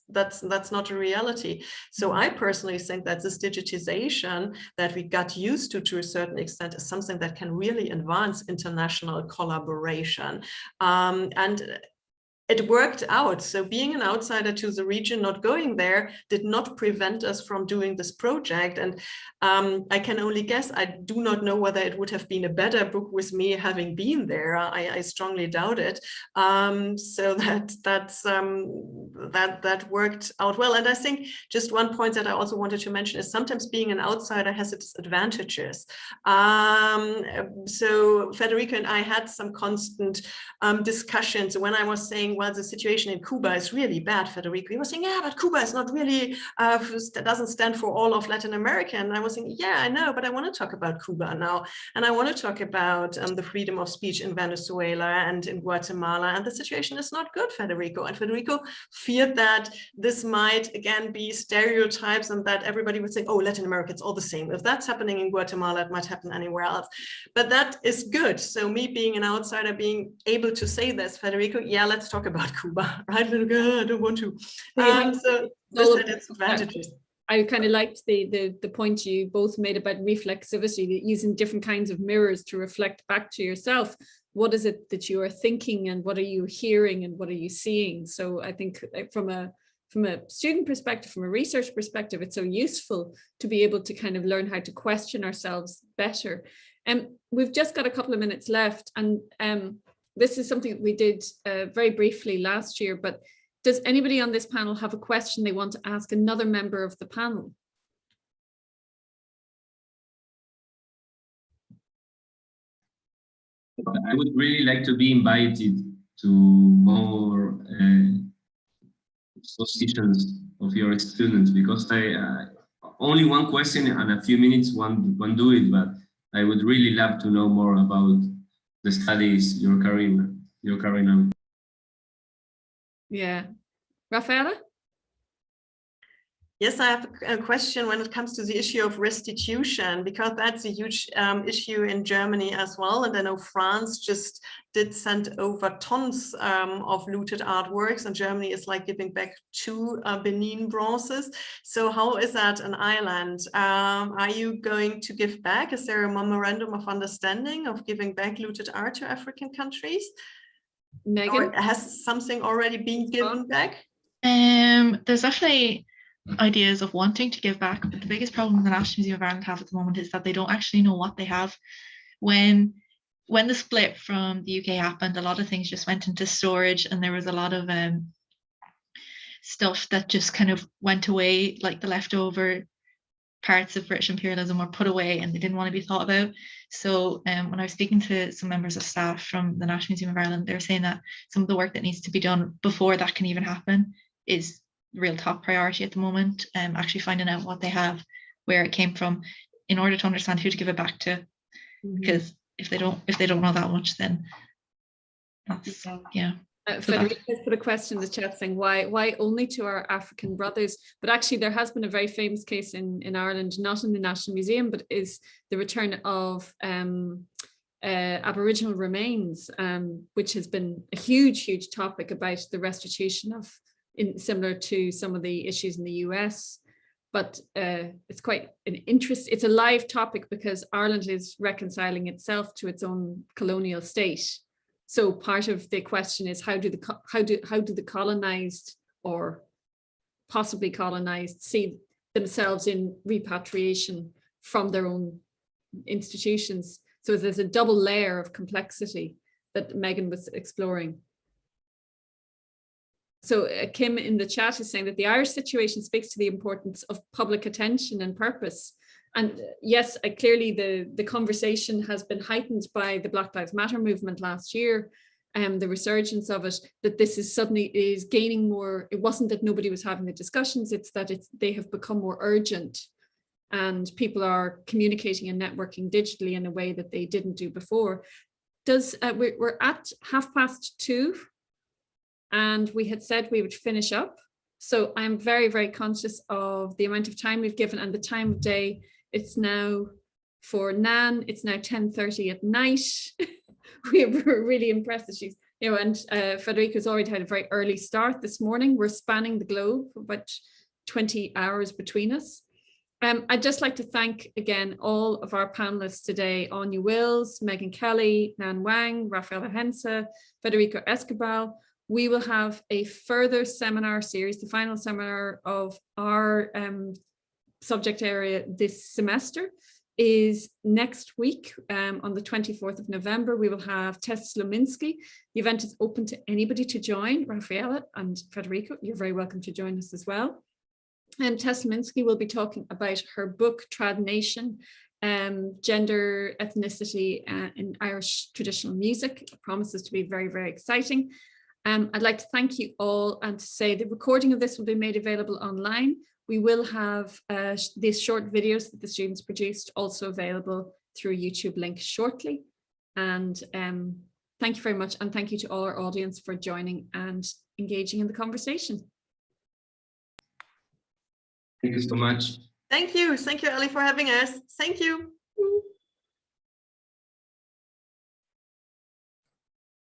That's not a reality. So I personally think that this digitization that we got used to a certain extent is something that can really advance international collaboration. And it worked out. So being an outsider to the region, not going there, did not prevent us from doing this project. And I can only guess, I do not know whether it would have been a better book with me having been there. I strongly doubt it. So that worked out well. And I think just one point that I also wanted to mention is sometimes being an outsider has its advantages. So Federica and I had some constant discussions when I was saying, well, the situation in Cuba is really bad, Federico. He was saying, yeah, but Cuba is not really, doesn't stand for all of Latin America. And I was saying, yeah, I know, but I want to talk about Cuba now. And I want to talk about the freedom of speech in Venezuela and in Guatemala. And the situation is not good, Federico. And Federico feared that this might, again, be stereotypes and that everybody would say, oh, Latin America, it's all the same. If that's happening in Guatemala, it might happen anywhere else. But that is good. So me being an outsider, being able to say this, Federico, yeah, let's talk about Cuba, right? I don't want to. So this had its advantages. I kind of liked the point you both made about reflexivity, using different kinds of mirrors to reflect back to yourself. What is it that you are thinking and what are you hearing and what are you seeing? So I think from a student perspective, from a research perspective, it's so useful to be able to kind of learn how to question ourselves better. And we've just got a couple of minutes left, and this is something that we did very briefly last year, but does anybody on this panel have a question they want to ask another member of the panel? I would really like to be invited to more expositions of your students, because I only one question and a few minutes won't do it, but I would really love to know more about the studies you're carrying out. Yeah. Rafaela? Yes, I have a question when it comes to the issue of restitution, because that's a huge issue in Germany as well. And I know France just did send over tons of looted artworks, and Germany is like giving back 2 Benin bronzes. So how is that in Ireland? Are you going to give back? Is there a memorandum of understanding of giving back looted art to African countries? Megan? Or has something already been given back? There's definitely ideas of wanting to give back, but the biggest problem the National Museum of Ireland have at the moment is that they don't actually know what they have. When the split from the UK happened, a lot of things just went into storage, and there was a lot of stuff that just kind of went away, like the leftover parts of British imperialism were put away and they didn't want to be thought about. So when I was speaking to some members of staff from the National Museum of Ireland, they were saying that some of the work that needs to be done before that can even happen is real top priority at the moment. Actually finding out what they have, where it came from, in order to understand who to give it back to. Because if they don't know that much, then that's yeah. Federico put a question in the chat saying why only to our African brothers, but actually there has been a very famous case in Ireland, not in the National Museum, but is the return of Aboriginal remains, which has been a huge topic about the restitution of, similar to some of the issues in the US. But it's quite an interest. It's a live topic because Ireland is reconciling itself to its own colonial state. So part of the question is how do the colonized or possibly colonized see themselves in repatriation from their own institutions? So there's a double layer of complexity that Megan was exploring. So Kim in the chat is saying that the Irish situation speaks to the importance of public attention and purpose. And yes, clearly the conversation has been heightened by the Black Lives Matter movement last year, and the resurgence of it, that this is suddenly gaining more. It wasn't that nobody was having the discussions, it's that they have become more urgent, and people are communicating and networking digitally in a way that they didn't do before. We're at 2:30, and we had said we would finish up. So I'm very conscious of the amount of time we've given and the time of day. It's now, for Nan, it's now 10:30 at night. We were really impressed that she's, and Federico's already had a very early start this morning. We're spanning the globe, about 20 hours between us. I'd just like to thank again all of our panelists today: Anya Wills, Megan Kelly, Nan Wang, Rafaela Hense, Federico Escobar. We will have a further seminar series, the final seminar of our subject area this semester is next week on the 24th of November. We will have Tess Slominski. The event is open to anybody to join. Rafaela and Federico, you're very welcome to join us as well. And Tess Slominski will be talking about her book, Trad Nation, Gender, Ethnicity in Irish Traditional Music. It promises to be very exciting. I'd like to thank you all and to say the recording of this will be made available online. We will have these short videos that the students produced also available through a YouTube link shortly. And thank you very much. And thank you to all our audience for joining and engaging in the conversation. Thank you so much. Thank you, Ellie, for having us. Thank you.